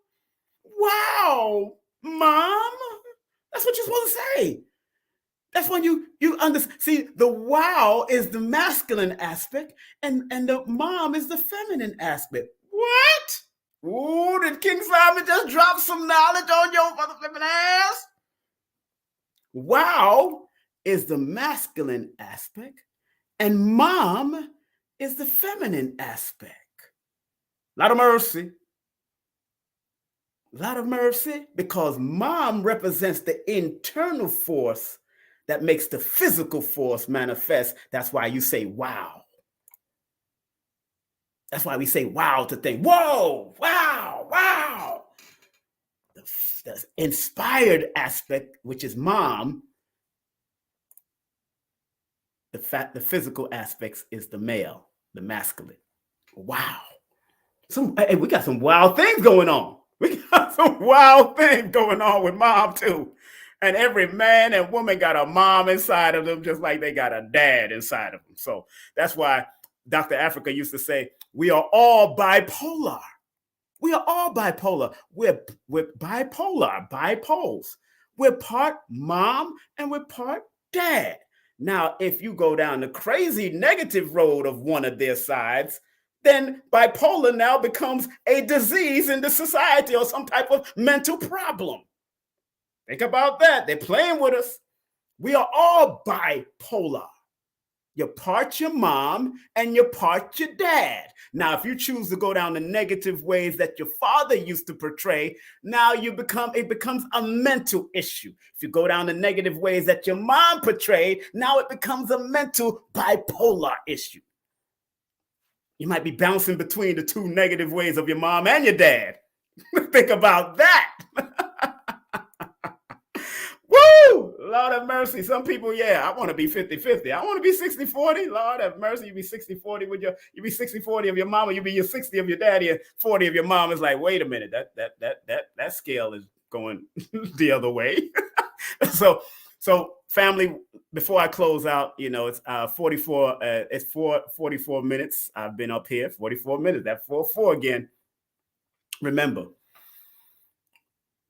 Wow, mom. That's what you're supposed to say. That's when you understand. See, the wow is the masculine aspect, and the mom is the feminine aspect. What? Ooh, did King Simon just drop some knowledge on your motherfucking ass? Wow is the masculine aspect, and mom is the feminine aspect. A lot of mercy. A lot of mercy, because mom represents the internal force that makes the physical force manifest. That's why you say wow. That's why we say wow to think, whoa, wow, wow. The inspired aspect, which is mom, the physical aspects is the male, the masculine. Wow. Hey, we got some wild things going on. We got some wild things going on with mom too. And every man and woman got a mom inside of them, just like they got a dad inside of them. So that's why Dr. Africa used to say, we are all bipolar. We are all bipolar. We're bipolar, bipoles. We're part mom and we're part dad. Now, if you go down the crazy negative road of one of their sides, then bipolar now becomes a disease in the society or some type of mental problem. Think about that. They're playing with us. We are all bipolar. You're part your mom and you're part your dad. Now, if you choose to go down the negative ways that your father used to portray, now it becomes a mental issue. If you go down the negative ways that your mom portrayed, now it becomes a mental bipolar issue. You might be bouncing between the 2 negative ways of your mom and your dad. Think about that. Woo! Lord have mercy. Some people, yeah, I want to be 50-50. I want to be 60-40. Lord have mercy. You be 60-40 with you be 60-40 of your mama, you be your 60 of your daddy and 40 of your mom. It's like, wait a minute, that scale is going the other way. So family, before I close out, it's 44 minutes. I've been up here 44 minutes. That 4 again. Remember,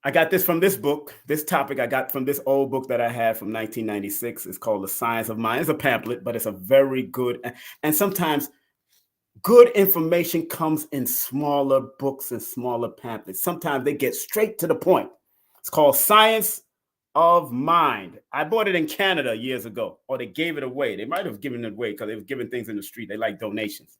I got this from this book. This topic I got from this old book that I had from 1996. It's called The Science of Mind. It's a pamphlet, but it's a very good, and sometimes good information comes in smaller books and smaller pamphlets. Sometimes they get straight to the point. It's called Science of Mind. I bought it in Canada years ago, or they gave it away. They might have given it away because they were giving things in the street. They like donations.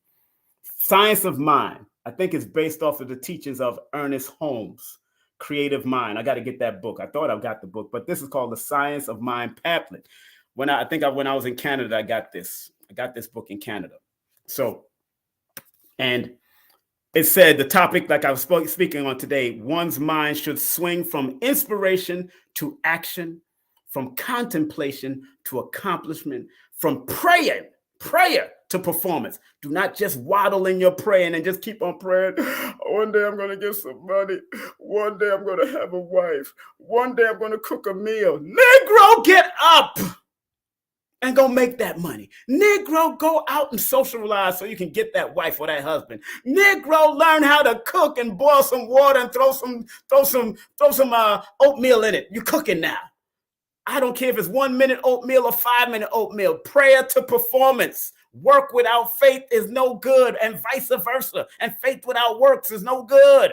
Science of Mind. I think it's based off of the teachings of Ernest Holmes. Creative Mind. I got to get that book. I thought I got the book, but this is called The Science of Mind pamphlet. When I was in Canada, I got this. I got this book in Canada. So, and it said the topic, like I was speaking on today, one's mind should swing from inspiration to action, from contemplation to accomplishment, from prayer to performance. Do not just waddle in your praying and just keep on praying. One day I'm going to get some money. One day I'm going to have a wife. One day I'm going to cook a meal. Negro, get up and go make that money. Negro, go out and socialize so you can get that wife or that husband. Negro, learn how to cook and boil some water and throw some oatmeal in it. You're cooking now. I don't care if it's 1 minute oatmeal or 5 minute oatmeal. Prayer to performance. Work without faith is no good, and vice versa. And faith without works is no good.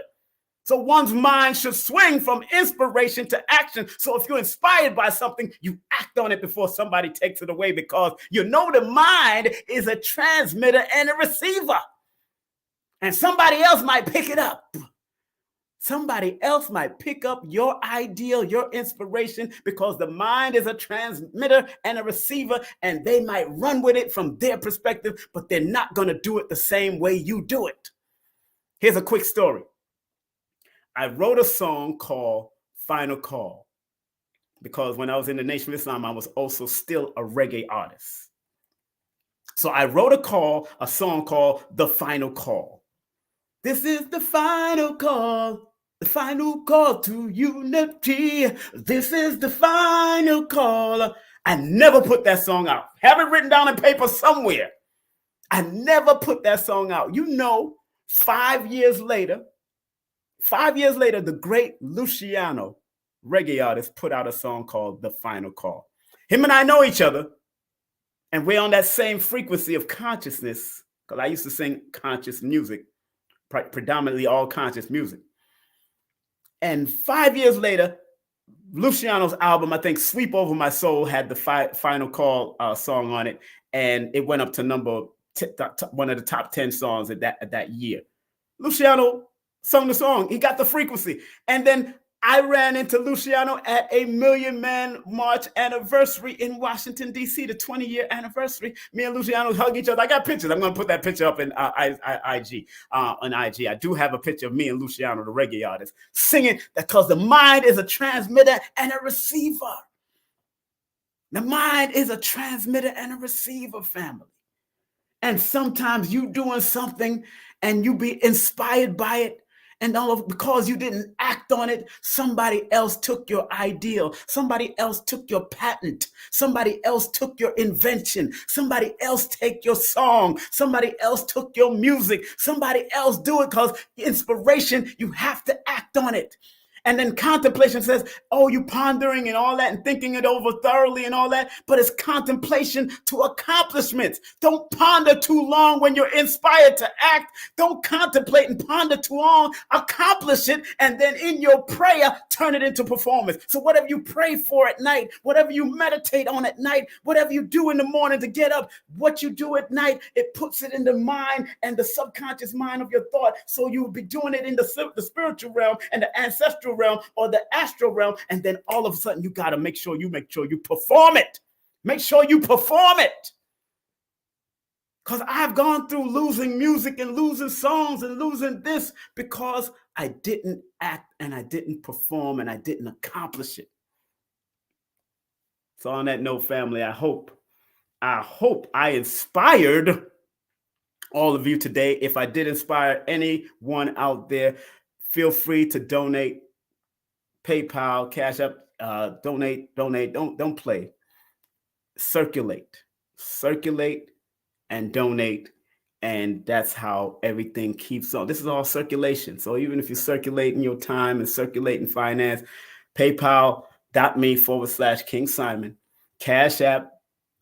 So one's mind should swing from inspiration to action. So if you're inspired by something, you act on it before somebody takes it away, because you know the mind is a transmitter and a receiver. And somebody else might pick it up. Somebody else might pick up your ideal, your inspiration, because the mind is a transmitter and a receiver, and they might run with it from their perspective, but they're not going to do it the same way you do it. Here's a quick story. I wrote a song called Final Call because when I was in the Nation of Islam, I was also still a reggae artist. So I wrote a song called The Final Call. This is the final call. The final call to unity. This is the final call. I never put that song out. Have it written down in paper somewhere. I never put that song out. 5 years later, the great Luciano, reggae artist, put out a song called The Final Call. Him and I know each other, and we're on that same frequency of consciousness, because I used to sing conscious music, predominantly all conscious music. And 5 years later, Luciano's album, I think Sweep Over My Soul, had the Final Call song on it, and it went up to one of the top 10 songs at that year. Luciano sung the song. He got the frequency. And then I ran into Luciano at a Million Man March anniversary in Washington, D.C., the 20-year anniversary. Me and Luciano hug each other. I got pictures. I'm going to put that picture up in IG. On IG. I do have a picture of me and Luciano, the reggae artist, singing, because the mind is a transmitter and a receiver. The mind is a transmitter and a receiver, family. And sometimes you doing something and you be inspired by it, and because you didn't act on it, somebody else took your ideal. Somebody else took your patent. Somebody else took your invention. Somebody else take your song. Somebody else took your music. Somebody else do it, because inspiration, you have to act on it. And then contemplation says, oh, you pondering and all that and thinking it over thoroughly and all that, but it's contemplation to accomplishment. Don't ponder too long when you're inspired to act. Don't contemplate and ponder too long. Accomplish it, and then in your prayer, turn it into performance. So whatever you pray for at night, whatever you meditate on at night, whatever you do in the morning to get up, what you do at night, it puts it in the mind and the subconscious mind of your thought. So you will be doing it in the spiritual realm and the ancestral realm or the astral realm, and then all of a sudden you got to make sure you perform it. Make sure you perform it. Because I've gone through losing music and losing songs and losing this because I didn't act and I didn't perform and I didn't accomplish it. So on that note, family, I hope I inspired all of you today. If I did inspire anyone out there, feel free to donate. PayPal, Cash App, donate. Don't play. Circulate, and donate. And that's how everything keeps on. This is all circulation. So even if you're circulating your time and circulating finance, PayPal.me/King Simon, Cash App,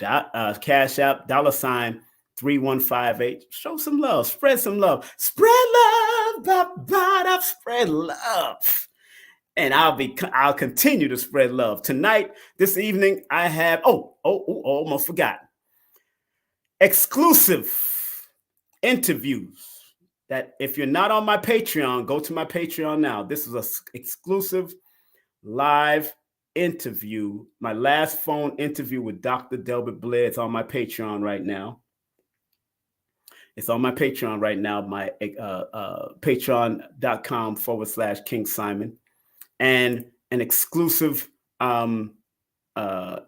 $3158. Show some love, spread some love, spread love, spread love. And I'll continue to spread love. Tonight, this evening, I have, almost forgot. Exclusive interviews that if you're not on my Patreon, go to my Patreon now. This is an exclusive live interview. My last phone interview with Dr. Delbert Blair. It's on my Patreon right now. It's on my Patreon right now, my patreon.com/King Simon. And an exclusive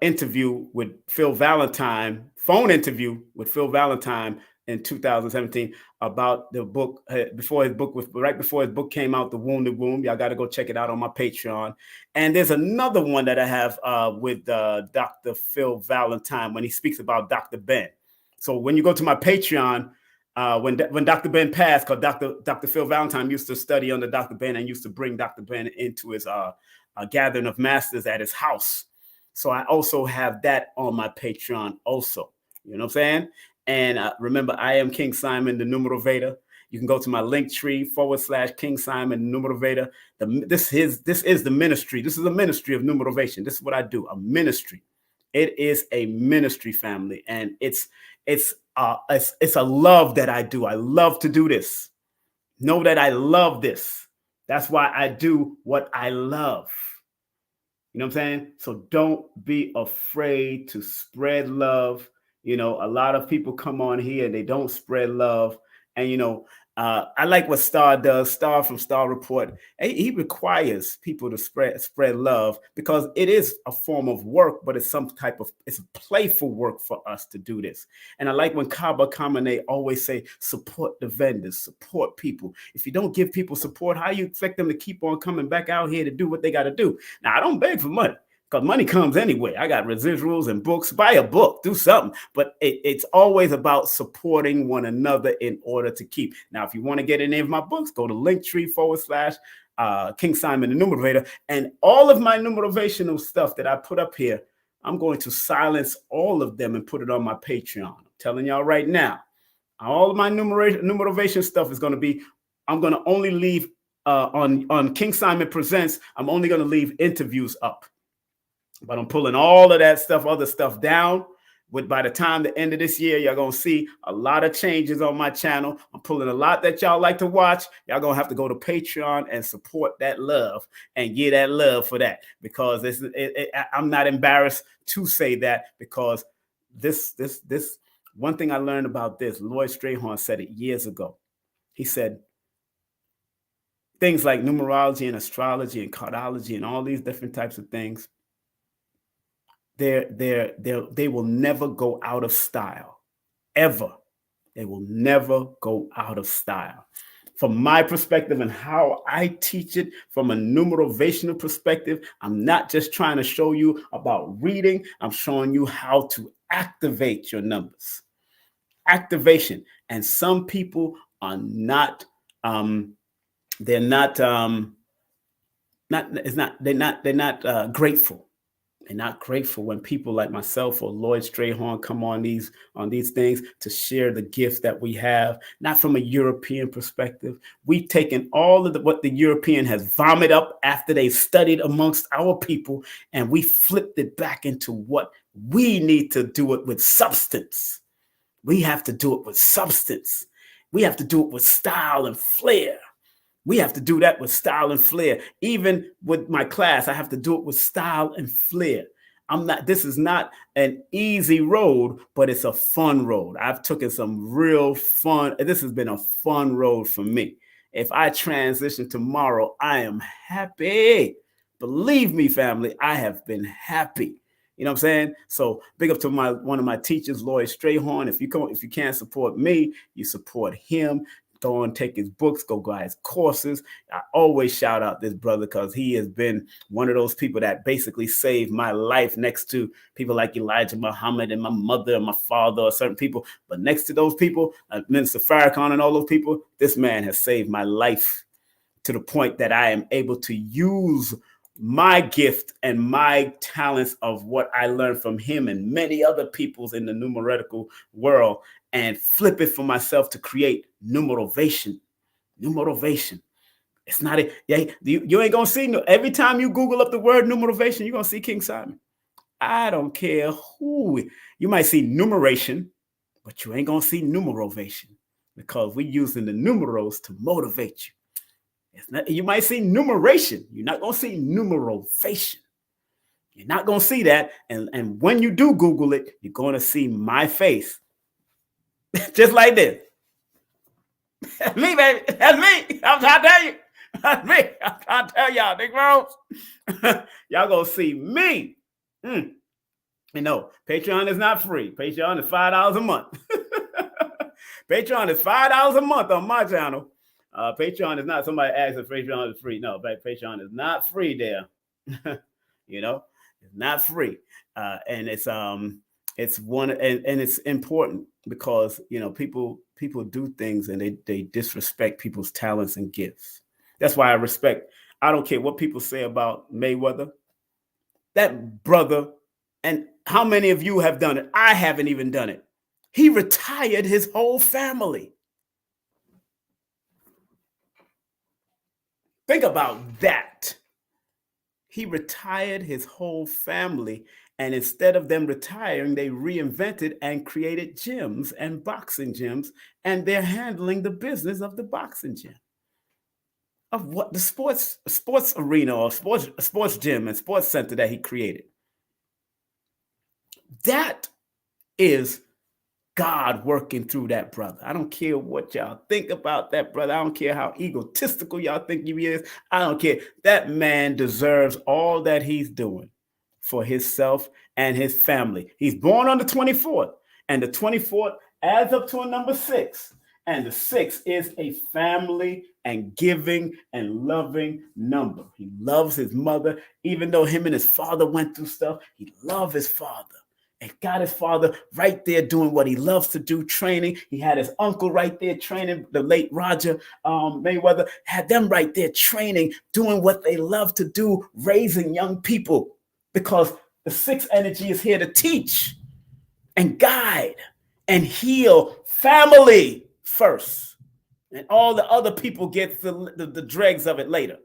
interview with Phil Valentine, phone interview with Phil Valentine in 2017 about the book right before his book came out, The Wounded Womb. Y'all got to go check it out on my Patreon. And there's another one that I have with Dr. Phil Valentine when he speaks about Dr. Ben. So when you go to my Patreon, when Dr. Ben passed, because Dr. Phil Valentine used to study under Dr. Ben and used to bring Dr. Ben into his gathering of masters at his house. So I also have that on my Patreon also. You know what I'm saying? And remember, I am King Simon, the Numerovator. You can go to my Linktr.ee/King Simon, the Numerovator. This is the ministry. This is a ministry of numerovation. This is what I do, a ministry. It is a ministry, family. And it's a love that I do. I love to do this. Know that I love this. That's why I do what I love. You know what I'm saying? So don't be afraid to spread love. You know, a lot of people come on here and they don't spread love. And, you know, I like what Star does. Star from Star Report. He requires people to spread love because it is a form of work, but it's it's playful work for us to do this. And I like when Kaba Kamene always say, support the vendors, support people. If you don't give people support, how you expect them to keep on coming back out here to do what they got to do? Now, I don't beg for money, because money comes anyway. I got residuals and books. Buy a book, do something. But it's always about supporting one another in order to keep. Now, if you want to get any of my books, go to Linktree/King Simon, the Numerovator. And all of my numerovational stuff that I put up here, I'm going to silence all of them and put it on my Patreon. I'm telling y'all right now, all of my numerovation stuff is going to be, I'm going to only leave on King Simon Presents, I'm only going to leave interviews up. But I'm pulling all of that other stuff down. By the time the end of this year, y'all going to see a lot of changes on my channel. I'm pulling a lot that y'all like to watch. Y'all going to have to go to Patreon and support that love and give that love for that. Because I'm not embarrassed to say that, because this one thing I learned about this, Lloyd Strayhorn said it years ago. He said, things like numerology and astrology and cardology and all these different types of things, they will never go out of style, ever. They will never go out of style. From my perspective and how I teach it from a numerovational perspective, I'm not just trying to show you about reading. I'm showing you how to activate your numbers. Activation. And some people are not, they're not grateful. They're not grateful when people like myself or Lloyd Strayhorn come on these things to share the gift that we have, not from a European perspective. We've taken all of what the European has vomited up after they studied amongst our people, and we flipped it back into what we need to do it with substance. We have to do it with substance. We have to do it with style and flair. We have to do that with style and flair. Even with my class, I have to do it with style and flair. This is not an easy road, but it's a fun road. I've taken some real fun. This has been a fun road for me. If I transition tomorrow, I am happy. Believe me, family, I have been happy. You know what I'm saying? So big up to one of my teachers, Lloyd Strayhorn. If you can't support me, you support him. Go and take his books, go buy his courses. I always shout out this brother because he has been one of those people that basically saved my life next to people like Elijah Muhammad and my mother and my father or certain people. But next to those people, Minister Farrakhan and all those people, this man has saved my life to the point that I am able to use my gift and my talents of what I learned from him and many other peoples in the numerical world and flip it for myself to create numerovation. It's not you ain't gonna see every time you Google up the word numerovation, you're gonna see King Simon. I don't care who. You might see numeration, but you ain't gonna see numerovation because we're using the numerals to motivate you. You might see numeration. You're not going to see numerovation. You're not going to see that. And when you do Google it, you're going to see my face. Just like this. That's me, baby. That's me. I'm trying to tell you. That's me. I'm trying to tell y'all, big bros. Y'all going to see me. You know, Patreon is not free. Patreon is $5 a month. Patreon is $5 a month on my channel. Patreon is not, somebody asked if Patreon is free. No, Patreon is not free there. You know, it's not free. And it's one, and it's important because, you know, people do things and they disrespect people's talents and gifts. That's why I don't care what people say about Mayweather. That brother, and how many of you have done it? I haven't even done it. He retired his whole family. Think about that. He retired his whole family, and instead of them retiring, they reinvented and created gyms and boxing gyms, and they're handling the business of the boxing gym, of what the sports arena or sports gym and sports center that he created. That is God working through that brother. I don't care what y'all think about that brother. I don't care how egotistical y'all think he is. I don't care. That man deserves all that he's doing for himself and his family. He's born on the 24th, and the 24th adds up to a number 6. And the 6 is a family and giving and loving number. He loves his mother, even though him and his father went through stuff. He loved his father. And got his father right there doing what he loves to do, training. He had his uncle right there training, the late Roger Mayweather, had them right there training, doing what they love to do, raising young people. Because the 6 energy is here to teach and guide and heal family first. And all the other people get the dregs of it later.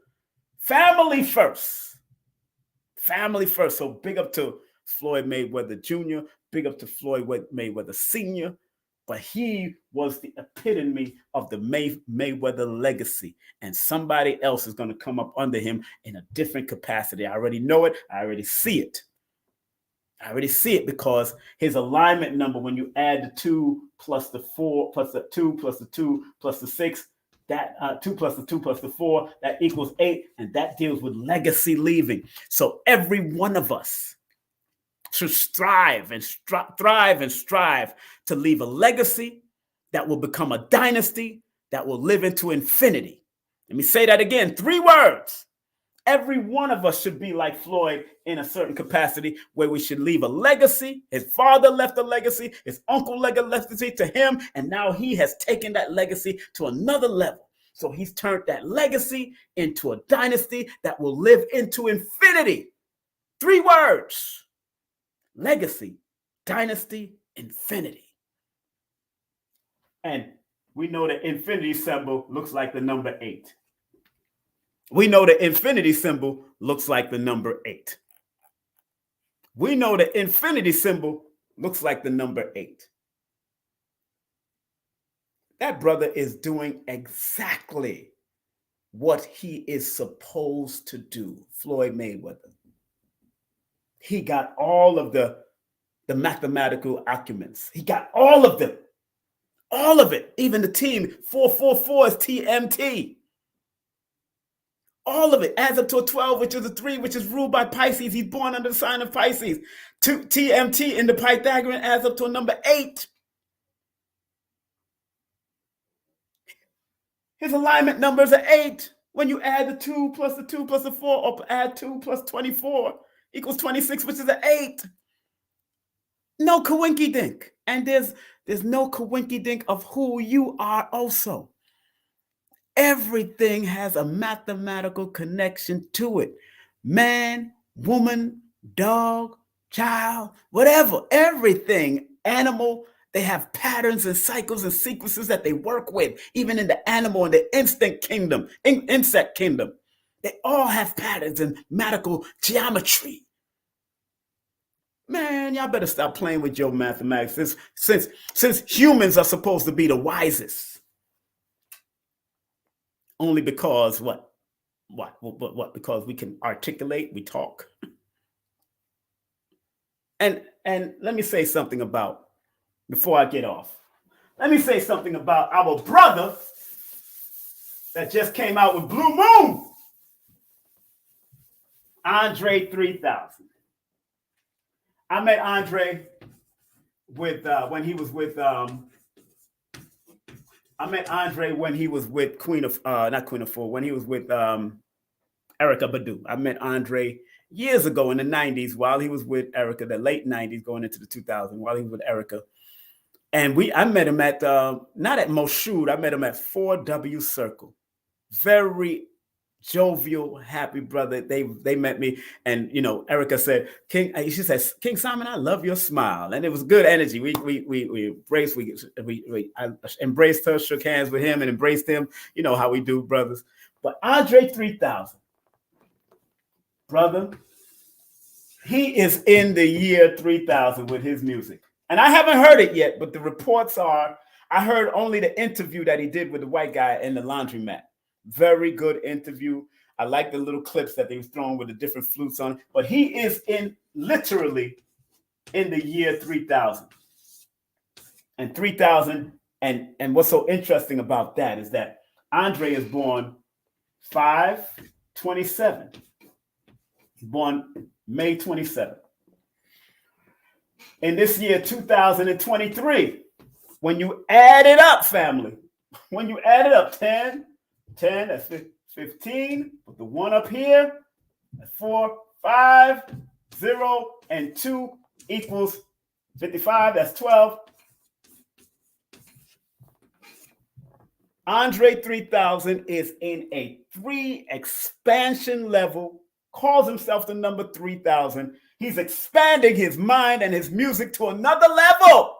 Family first. Family first. So big up to Floyd Mayweather Jr., big up to Floyd Mayweather Sr., but he was the epitome of the Mayweather legacy, and somebody else is going to come up under him in a different capacity. I already know it. I already see it. Because his alignment number, when you add the 2 plus the 4 plus the 2 plus the 2 plus the 6, that 2 plus the 2 plus the 4, that equals 8, and that deals with legacy leaving. So every one of us should thrive and strive to leave a legacy that will become a dynasty that will live into infinity. Let me say that again, 3 words. Every one of us should be like Floyd in a certain capacity where we should leave a legacy. His father left a legacy, his uncle left a legacy to him, and now he has taken that legacy to another level. So he's turned that legacy into a dynasty that will live into infinity. 3 words. Legacy, dynasty, infinity. And we know the infinity symbol looks like the number 8. We know the infinity symbol looks like the number 8. We know the infinity symbol looks like the number 8. That brother is doing exactly what he is supposed to do, Floyd Mayweather. He got all of the mathematical acumens. He got all of them. All of it. Even the team, 444 is TMT. All of it adds up to a 12, which is a 3, which is ruled by Pisces. He's born under the sign of Pisces. TMT in the Pythagorean adds up to a number 8. His alignment numbers are 8. When you add the 2 plus the 2 plus the 4, or add 2 plus 24 equals 26, which is an 8. No coinky dink. And there's no coinky dink of who you are also. Everything has a mathematical connection to it. Man, woman, dog, child, whatever, everything, animal, they have patterns and cycles and sequences that they work with, even in the animal and the insect kingdom. They all have patterns and mathematical geometry. Man, y'all better stop playing with your mathematics since humans are supposed to be the wisest. Only because what? Because we can articulate, we talk. And let me say something about, before I get off, let me say something about our brother that just came out with Blue Moon, Andre 3000. I met Andre when he was with when he was with Erykah Badu. I met Andre years ago in the 90s while he was with Erykah, the late 90s going into the 2000s, while he was with Erykah. And I met him at, not at Moshood, I met him at 4W Circle. Very jovial, happy brother. They met me, and Erykah said, she says, King Simon, I love your smile, and it was good energy. We embraced, I embraced her, shook hands with him, and embraced him. You know how we do, brothers. But Andre 3000, brother, he is in the year 3000 with his music, and I haven't heard it yet. But the reports are, I heard only the interview that he did with the white guy in the laundromat. Very good interview. I like the little clips that they was throwing with the different flutes on. But he is literally in the year 3000. And 3000, and what's so interesting about that is that Andre is born 5/27. He's born May 27th. In this year 2023, when you add it up, family, when you add it up, 10, that's 15. Put the 1 up here. That's 4, 5, 0, and 2 equals 55. That's 12. Andre 3000 is in a 3 expansion level, calls himself the number 3000. He's expanding his mind and his music to another level.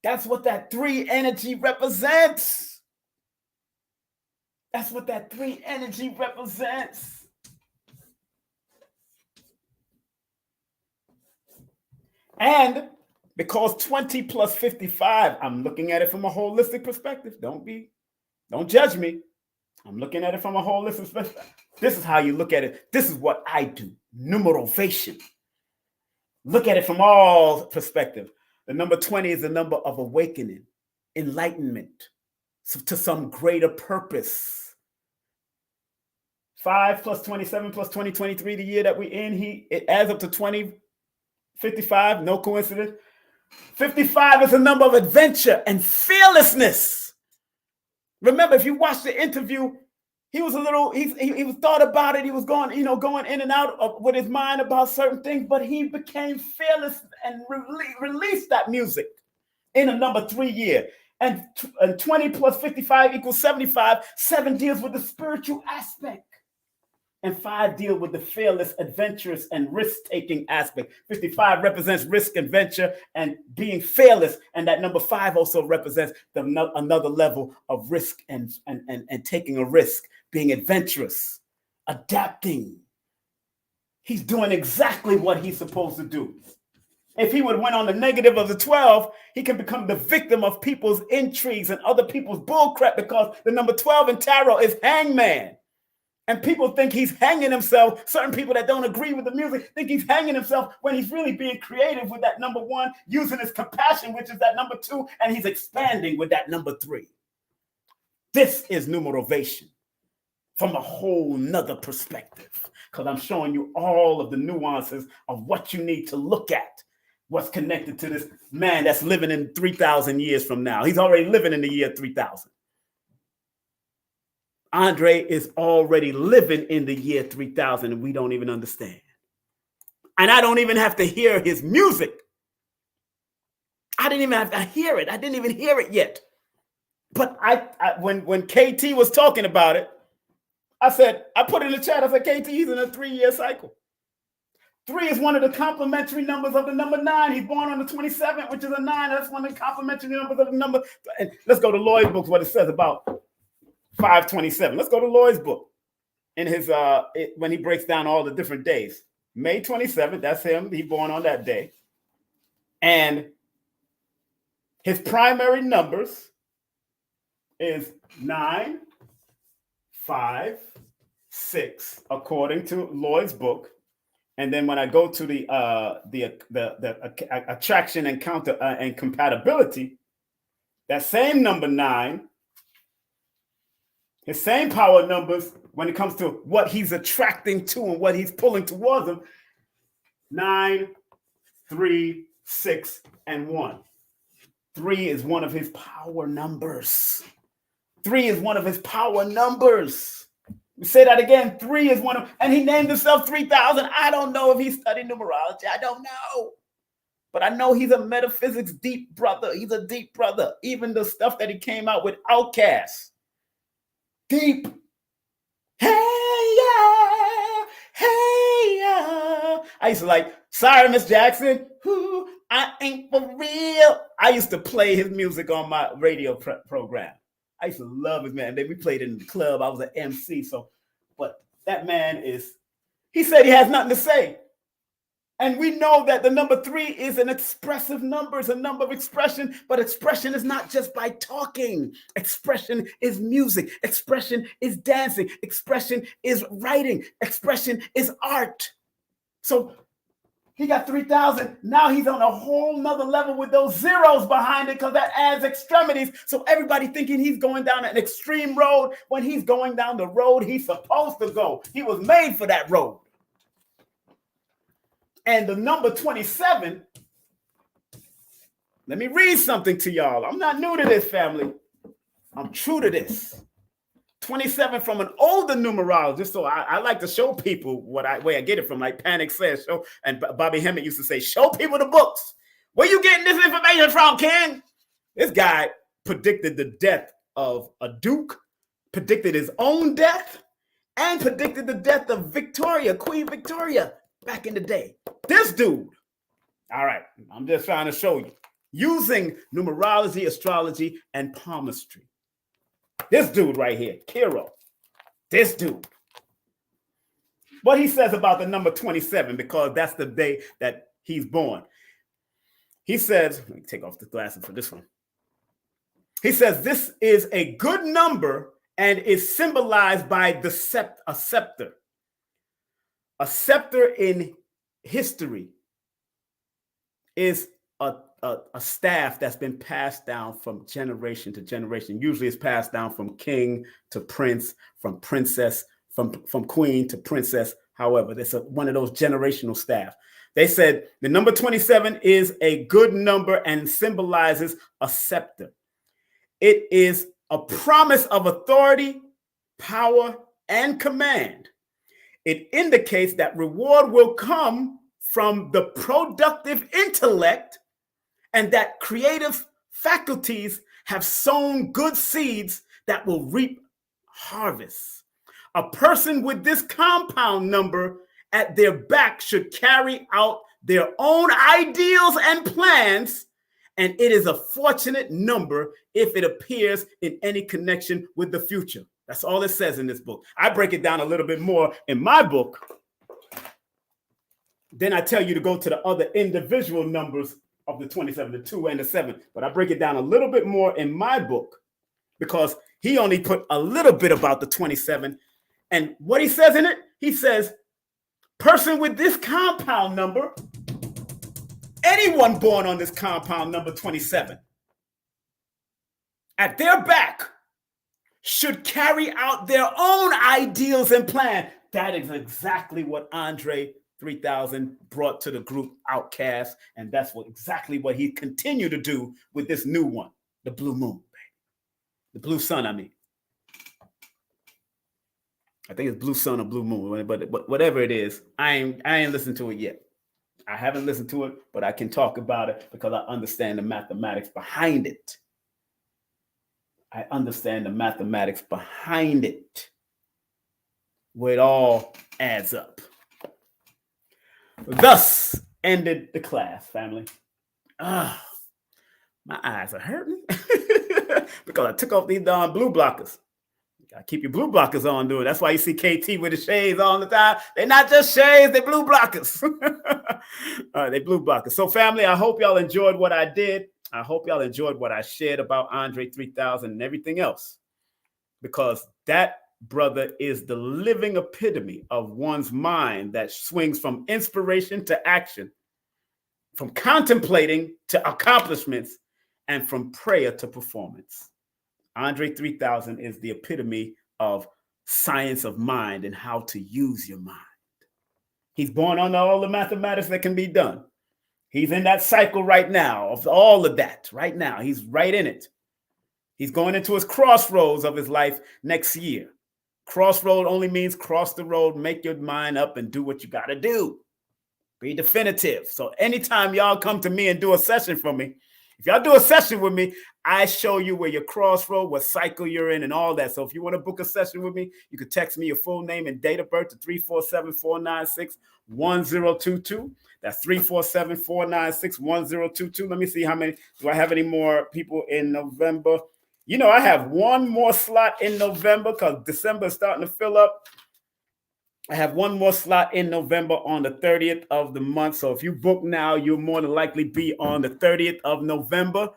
That's what that 3 energy represents. That's what that 3 energy represents. And because 20 plus 55, I'm looking at it from a holistic perspective. Don't judge me. I'm looking at it from a holistic perspective. This is how you look at it. This is what I do. Numerovation. Look at it from all perspectives. The number 20 is the number of awakening, enlightenment, to some greater purpose. 5 plus 27 plus 2023, the year that we're in, it adds up to 2055. No coincidence. 55 is a number of adventure and fearlessness. Remember, if you watch the interview, he was thought about it. He was going in and out with his mind about certain things, but he became fearless and released that music in a number 3 year. And 20 plus 55 equals 75. 7 deals with the spiritual aspect. And 5 deal with the fearless, adventurous, and risk-taking aspect. 55 represents risk, adventure, and being fearless. And that number 5 also represents another level of risk and taking a risk, being adventurous, adapting. He's doing exactly what he's supposed to do. If he would went on the negative of the 12, he can become the victim of people's intrigues and other people's bullcrap, because the number 12 in tarot is hangman. And people think he's hanging himself. Certain people that don't agree with the music think he's hanging himself, when he's really being creative with that number 1, using his compassion, which is that number 2, and he's expanding with that number 3. This is numerovation. from a whole nother perspective, because I'm showing you all of the nuances of what you need to look at, what's connected to this man that's living in 3,000 years from now. He's already living in the year 3,000. Andre is already living in the year 3000, and we don't even understand. And I don't even have to hear his music. I didn't even have to hear it. I didn't even hear it yet. But when KT was talking about it, I put in the chat, I said, KT, he's in a 3-year cycle. 3 is one of the complementary numbers of the number 9. He's born on the 27th, which is a 9. That's one of the complementary numbers of the number. And let's go to Lloyd's book, what it says about 527. Let's go to Lloyd's book in his when he breaks down all the different days. May 27th, that's him. He's born on that day. And his primary numbers is 9, 5, 6, according to Lloyd's book. And then when I go to the attraction and counter and compatibility, that same number 9, his same power numbers when it comes to what he's attracting to and what he's pulling towards him, 9, 3, 6, and 1. 3 is one of his power numbers. 3 is one of his power numbers. Say that again. 3 is one of, and he named himself 3000. I don't know if he studied numerology. I don't know. But I know he's a metaphysics deep brother. He's a deep brother. Even the stuff that he came out with Outcast. Deep. Hey, yeah. Hey, yeah. I used to like, sorry, Miss Jackson. Ooh, I ain't for real. I used to play his music on my radio program. I used to love his man. We played in the club. I was an MC. But that man he said he has nothing to say. And we know that the number 3 is an expressive number. It's a number of expression, but expression is not just by talking. Expression is music. Expression is dancing. Expression is writing. Expression is art. So he got 3000. Now he's on a whole nother level with those zeros behind it because that adds extremities. So everybody thinking he's going down an extreme road when he's going down the road he's supposed to go. He was made for that road. And the number 27, let me read something to y'all. I'm not new to this, family. I'm true to this. 27 from an older numerologist. So I like to show people where I get it from, like Panic says. Show, and Bobby Hemmett used to say, show people the books. Where you getting this information from, King? This guy predicted the death of a duke, predicted his own death, and predicted the death of Victoria, Queen Victoria, back in the day. This dude. All right, I'm just trying to show you. Using numerology, astrology, and palmistry. This dude right here, Kiro. This dude. What he says about the number 27, because that's the day that he's born. He says, let me take off the glasses for this one. He says, this is a good number and is symbolized by a scepter. A scepter in history is a staff that's been passed down from generation to generation. Usually it's passed down from king to prince, from princess, from queen to princess. However, it's one of those generational staff. They said the number 27 is a good number and symbolizes a scepter. It is a promise of authority, power, and command. It indicates that reward will come from the productive intellect and that creative faculties have sown good seeds that will reap harvests. A person with this compound number at their back should carry out their own ideals and plans, and it is a fortunate number if it appears in any connection with the future. That's all it says in this book. I break it down a little bit more in my book. Then I tell you to go to the other individual numbers of the 27, the 2 and the 7. But I break it down a little bit more in my book because he only put a little bit about the 27. And what he says in it, he says, person with this compound number, anyone born on this compound number 27, at their back should carry out their own ideals and plan. That is exactly what Andre 3000 brought to the group Outcast, and that's exactly what he continued to do with this new one, the Blue Moon, the Blue Sun. I mean, I think it's Blue Sun or Blue Moon, but whatever it is, I ain't listened to it yet. I haven't listened to it, but I can talk about it because I understand the mathematics behind it. I understand the mathematics behind it, where it all adds up. Thus ended the class, family. My eyes are hurting because I took off these darn blue blockers. You gotta keep your blue blockers on, dude. That's why you see KT with the shades all the time. They're not just shades, they're blue blockers. They blue blockers. So, family, I hope y'all enjoyed what I did. I hope y'all enjoyed what I shared about Andre 3000 and everything else, because that brother is the living epitome of one's mind that swings from inspiration to action, from contemplating to accomplishments, and from prayer to performance. Andre 3000 is the epitome of science of mind and how to use your mind. He's born on all the mathematics that can be done. He's in that cycle right now of all of that right now. He's right in it. He's going into his crossroads of his life next year. Crossroad only means cross the road, make your mind up and do what you got to do. Be definitive. So anytime y'all come to me and do a session for me, if y'all do a session with me, I show you where your crossroad, what cycle you're in and all that. So if you want to book a session with me, you can text me your full name and date of birth to 347-496-1022. That's 347-496-1022. Let me see how many. Do I have any more people in November? You know, I have one more slot in November because December is starting to fill up. I have one more slot in November on the 30th of the month. So if you book now, you'll more than likely be on the 30th of November.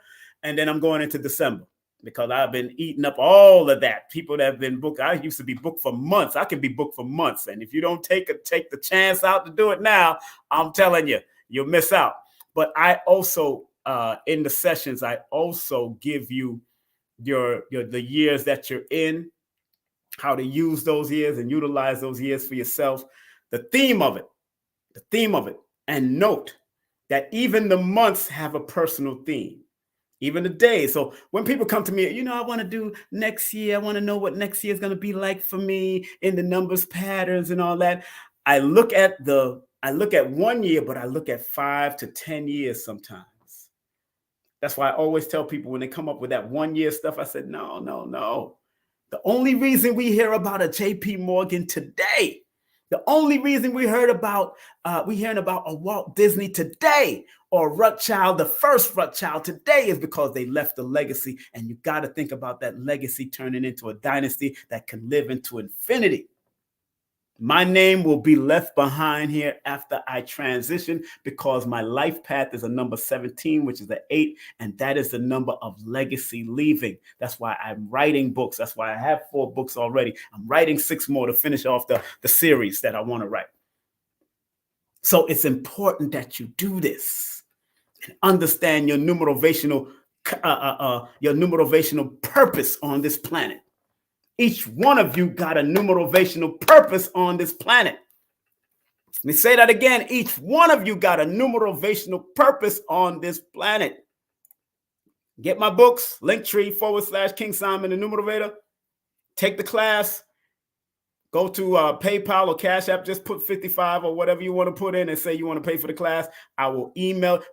And then I'm going into December because I've been eating up all of that. People that have been booked, I used to be booked for months. I can be booked for months. And if you don't take the chance out to do it now, I'm telling you, you'll miss out. But I also, in the sessions, I also give you the years that you're in, how to use those years and utilize those years for yourself. The theme of it. And note that even the months have a personal theme, even the days. So when people come to me, I want to do next year. I want to know what next year is going to be like for me in the numbers, patterns, and all that. I look at 1 year, but I look at 5 to 10 years sometimes. That's why I always tell people when they come up with that 1 year stuff, I said, no. The only reason we hear about a JP Morgan today, the only reason we're hearing about a Walt Disney today or Rothschild, the first Rothschild today, is because they left a legacy. And you got to think about that legacy turning into a dynasty that can live into infinity. My name will be left behind here after I transition because my life path is a number 17, which is the 8, and that is the number of legacy leaving. That's why I'm writing books. That's why I have 4 books already. I'm writing 6 more to finish off the series that I want to write. So it's important that you do this and understand your numerovational purpose on this planet. Each one of you got a numerovational purpose on this planet. Let me say that again. Each one of you got a numerovational purpose on this planet. Get my books, Linktr.ee/King Simon the Numerovator. Take the class. Go to PayPal or Cash App. Just put 55 or whatever you want to put in and say you want to pay for the class. I will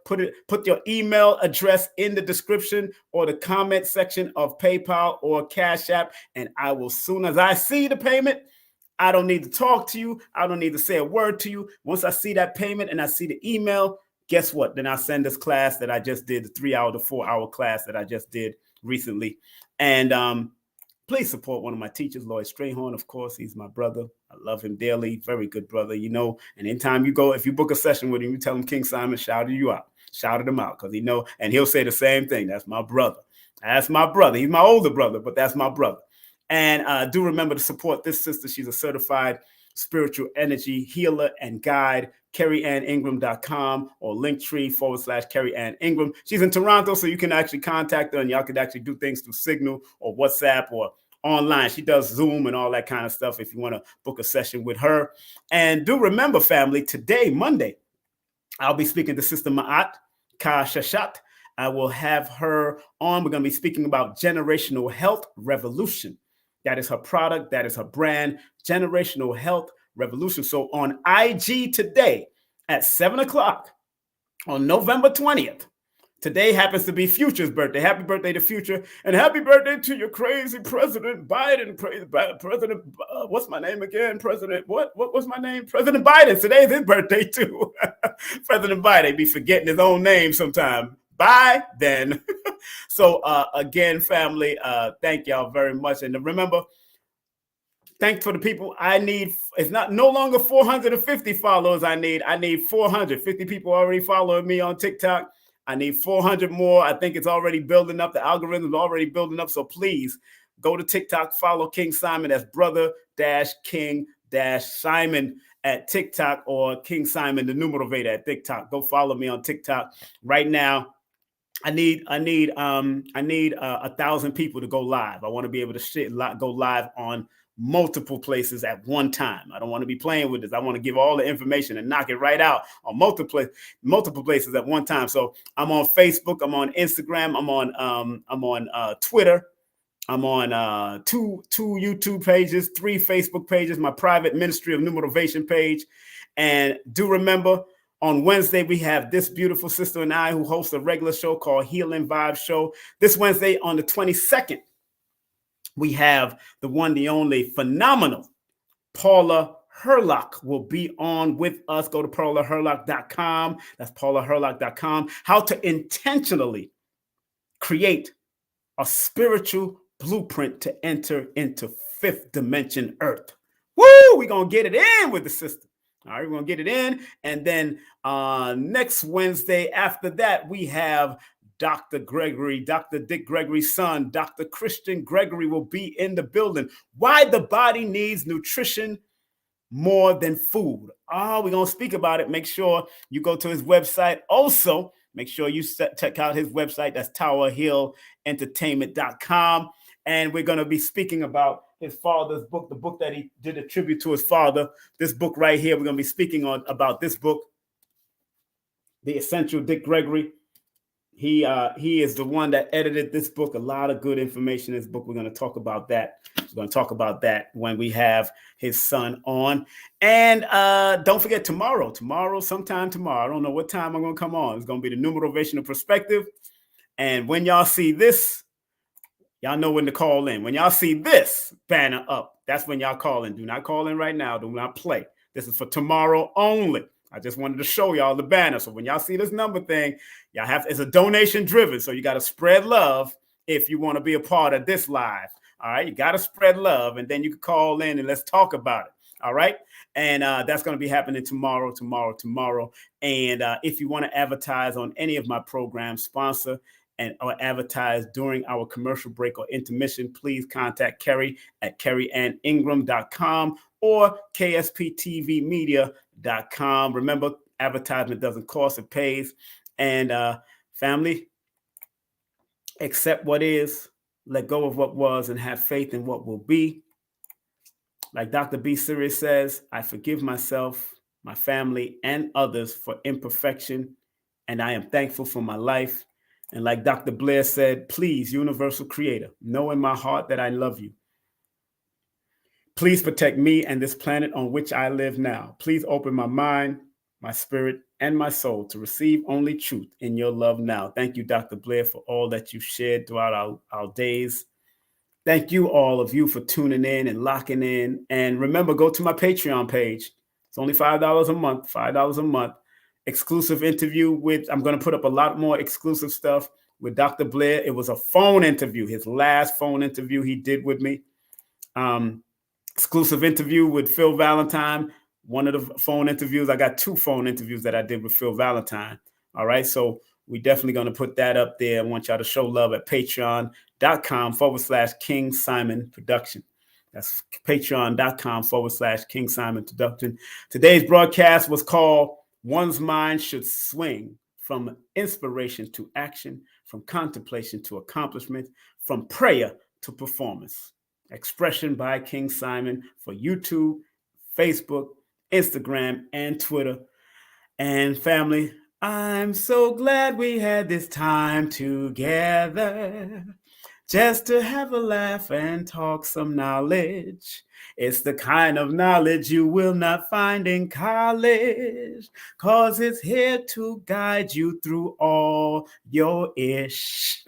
put your email address in the description or the comment section of PayPal or Cash App. And I will, soon as I see the payment, I don't need to talk to you. I don't need to say a word to you. Once I see that payment and I see the email, guess what? Then I send this class that I just did, the 3-hour to 4-hour class that I just did recently. And please support one of my teachers, Lloyd Strayhorn. Of course, he's my brother. I love him dearly. Very good brother, And anytime you go, if you book a session with him, you tell him King Simon shouted you out. Shouted him out because and he'll say the same thing. That's my brother. That's my brother. He's my older brother, but that's my brother. And do remember to support this sister. She's a certified spiritual energy healer and guide. KerryAnnIngram.com or Linktree/KerryAnnIngram. She's in Toronto, so you can actually contact her and y'all could actually do things through Signal or WhatsApp or online. She does Zoom and all that kind of stuff if you want to book a session with her. And do remember, family, today, Monday, I'll be speaking to Sister Ma'at Ka Shashat. I will have her on. We're going to be speaking about generational health revolution. That is her product. That is her brand, generational health revolution. So on IG today at 7 o'clock on November 20th, today happens to be Future's birthday. Happy birthday to Future. And happy birthday to your crazy President Biden. President, what's my name again? President, what was my name? President Biden. Today's his birthday too. President Biden be forgetting his own name sometime. Bye then. So again, family, thank y'all very much. And remember, thanks for the people. I need, it's no longer 450 followers I need 450 people already following me on TikTok. I need 400 more. I think it's already building up. The algorithm is already building up. So please go to TikTok, follow King Simon. That's brother-king-Simon at TikTok, or King Simon the Numerovator at TikTok. Go follow me on TikTok right now. I need 1,000 people to go live. I want to be able to go live on multiple places at one time. I don't want to be playing with this. I want to give all the information and knock it right out on multiple places at one time. So I'm on Facebook, I'm on Instagram, I'm on Twitter, I'm on two YouTube pages, 3 Facebook pages, my private Ministry of Numerovation page. And do remember, on Wednesday, we have this beautiful sister and I who host a regular show called Healing Vibes Show. This Wednesday on the 22nd, we have the one, the only, phenomenal Paula Herlock will be on with us. Go to paulaherlock.com. That's paulaherlock.com. How to intentionally create a spiritual blueprint to enter into 5th dimension Earth. Woo! We're going to get it in with the sister. All right, we're going to get it in. And then next Wednesday after that, we have Dr. Gregory, Dr. Dick Gregory's son, Dr. Christian Gregory will be in the building. Why the body needs nutrition more than food. We're going to speak about it. Make sure you go to his website. Also, make sure you check out his website. That's towerhillentertainment.com. And we're going to be speaking about his father's book, the book that he did a tribute to his father. This book right here, we're going to be speaking about this book, The Essential Dick Gregory. He is the one that edited this book. A lot of good information in this book. We're going to talk about that. We're going to talk about that when we have his son on. And don't forget tomorrow, sometime tomorrow. I don't know what time I'm going to come on. It's going to be the Numerovational Perspective. And when y'all see this, y'all know when to call in. When y'all see this banner up, that's when y'all call in. Do not call in right now. Do not play. This is for tomorrow only. I just wanted to show y'all the banner. So when y'all see this number thing, it's a donation driven. So you got to spread love if you want to be a part of this live. All right. You got to spread love, and then you can call in and let's talk about it. All right. And that's going to be happening tomorrow. And if you want to advertise on any of my programs, sponsor or advertise during our commercial break or intermission, please contact Kerry at kerryanningram.com or ksptvmedia.com. Remember, advertisement doesn't cost, it pays. And family, accept what is, let go of what was, and have faith in what will be. Like Dr. B. Sirius says, I forgive myself, my family, and others for imperfection, and I am thankful for my life. And like Dr. Blair said, please, universal creator, know in my heart that I love you. Please protect me and this planet on which I live now. Please open my mind, my spirit, and my soul to receive only truth in your love now. Thank you, Dr. Blair, for all that you've shared throughout our days. Thank you, all of you, for tuning in and locking in. And remember, go to my Patreon page. It's only $5 a month, $5 a month. Exclusive interview I'm going to put up a lot more exclusive stuff with Dr. Blair. It was a phone interview, his last phone interview he did with me. Exclusive interview with Phil Valentine. One of the phone interviews, I got 2 phone interviews that I did with Phil Valentine. All right. So we definitely going to put that up there. I want y'all to show love at patreon.com/King Simon Production. That's patreon.com/King Simon Production. Today's broadcast was called One's Mind Should Swing from Inspiration to Action, from Contemplation to Accomplishment, from Prayer to Performance. Expression by King Simon for YouTube, Facebook, Instagram, and Twitter. And family, I'm so glad we had this time together just to have a laugh and talk some knowledge. It's the kind of knowledge you will not find in college, 'cause it's here to guide you through all your ish.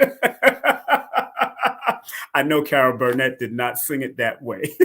I know Carol Burnett did not sing it that way.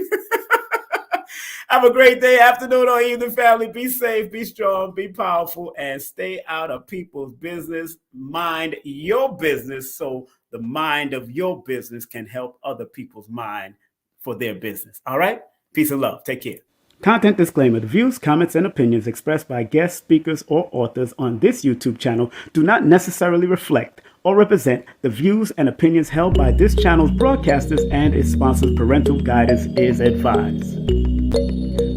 Have a great day, afternoon, or evening, family. Be safe, be strong, be powerful, and stay out of people's business. Mind your business so the mind of your business can help other people's mind for their business. All right? Peace and love. Take care. Content disclaimer. The views, comments, and opinions expressed by guest speakers or authors on this YouTube channel do not necessarily reflect or represent the views and opinions held by this channel's broadcasters and its sponsors. Parental guidance is advised.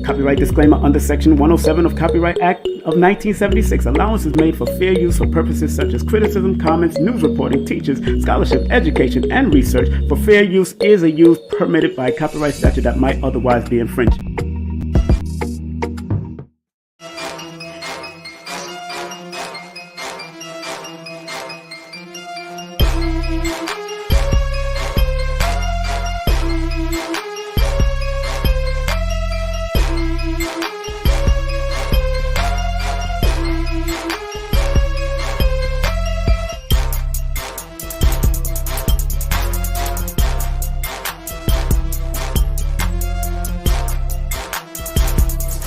Copyright disclaimer under Section 107 of Copyright Act of 1976. Allowance is made for fair use for purposes such as criticism, comments, news reporting, teachers, scholarship, education, and research. For fair use is a use permitted by copyright statute that might otherwise be infringed.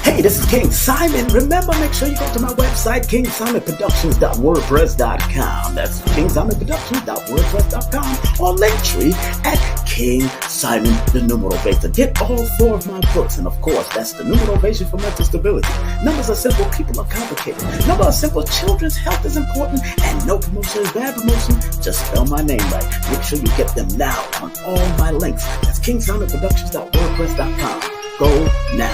Hey, this is King Simon. Remember, make sure you go to my website, kingsimonproductions.wordpress.com. That's kingsimonproductions.wordpress.com, or Linktree at King Simon the Numerovator. Get all 4 of my books, and of course, that's the Numerovation for Mental Stability. Numbers are simple, people are complicated. Numbers are simple, children's health is important, and no promotion is bad promotion. Just spell my name right. Make sure you get them now on all my links. That's kingsimonproductions.wordpress.com. Go now.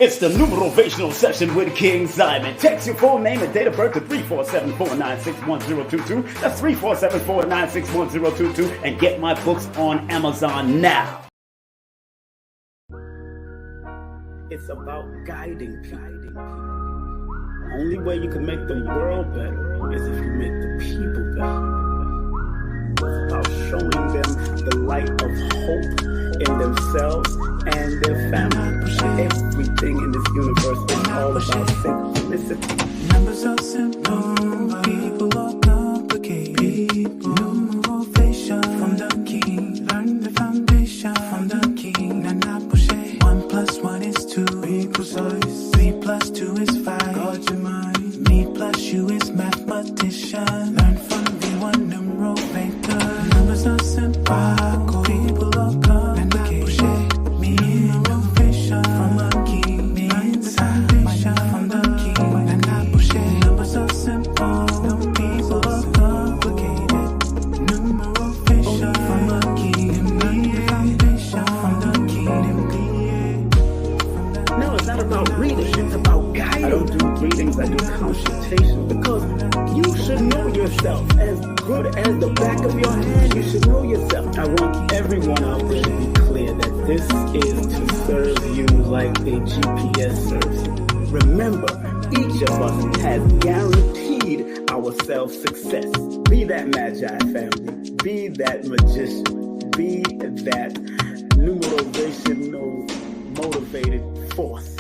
It's the Numerovational session with King Simon. Text your full name and date of birth to 347-496-1022. That's 347-496-1022. And get my books on Amazon now. It's about guiding people. Only way you can make the world better is if you make the people better. It's about showing them the light of hope in themselves and their family. Everything in this universe is all about simplicity. Numbers are simple, people are complicated. Numerovator from the king. Learn the foundation from the king. Nana push 1 + 1 is 2. Be precise. 3 + 2 is 5. Guard your mind. Me plus you is mathematician. Learn from the one Numerovator. Numbers are simple, people are complicated. Numerovator from the king. Learn the foundation from the king. Nana push numbers are simple, people are complicated. Numerovator from the king. Learn the foundation from the king. No, it's not about reading, it's about guiding. I don't do readings, I do consultation, because you should know yourself. As good as the back of your hand, you should know yourself. I want everyone out there to be clear that this is to serve you like a GPS serves you. Remember, each of us has guaranteed ourselves success. Be that magi family, be that magician, be that numerovational motivated force.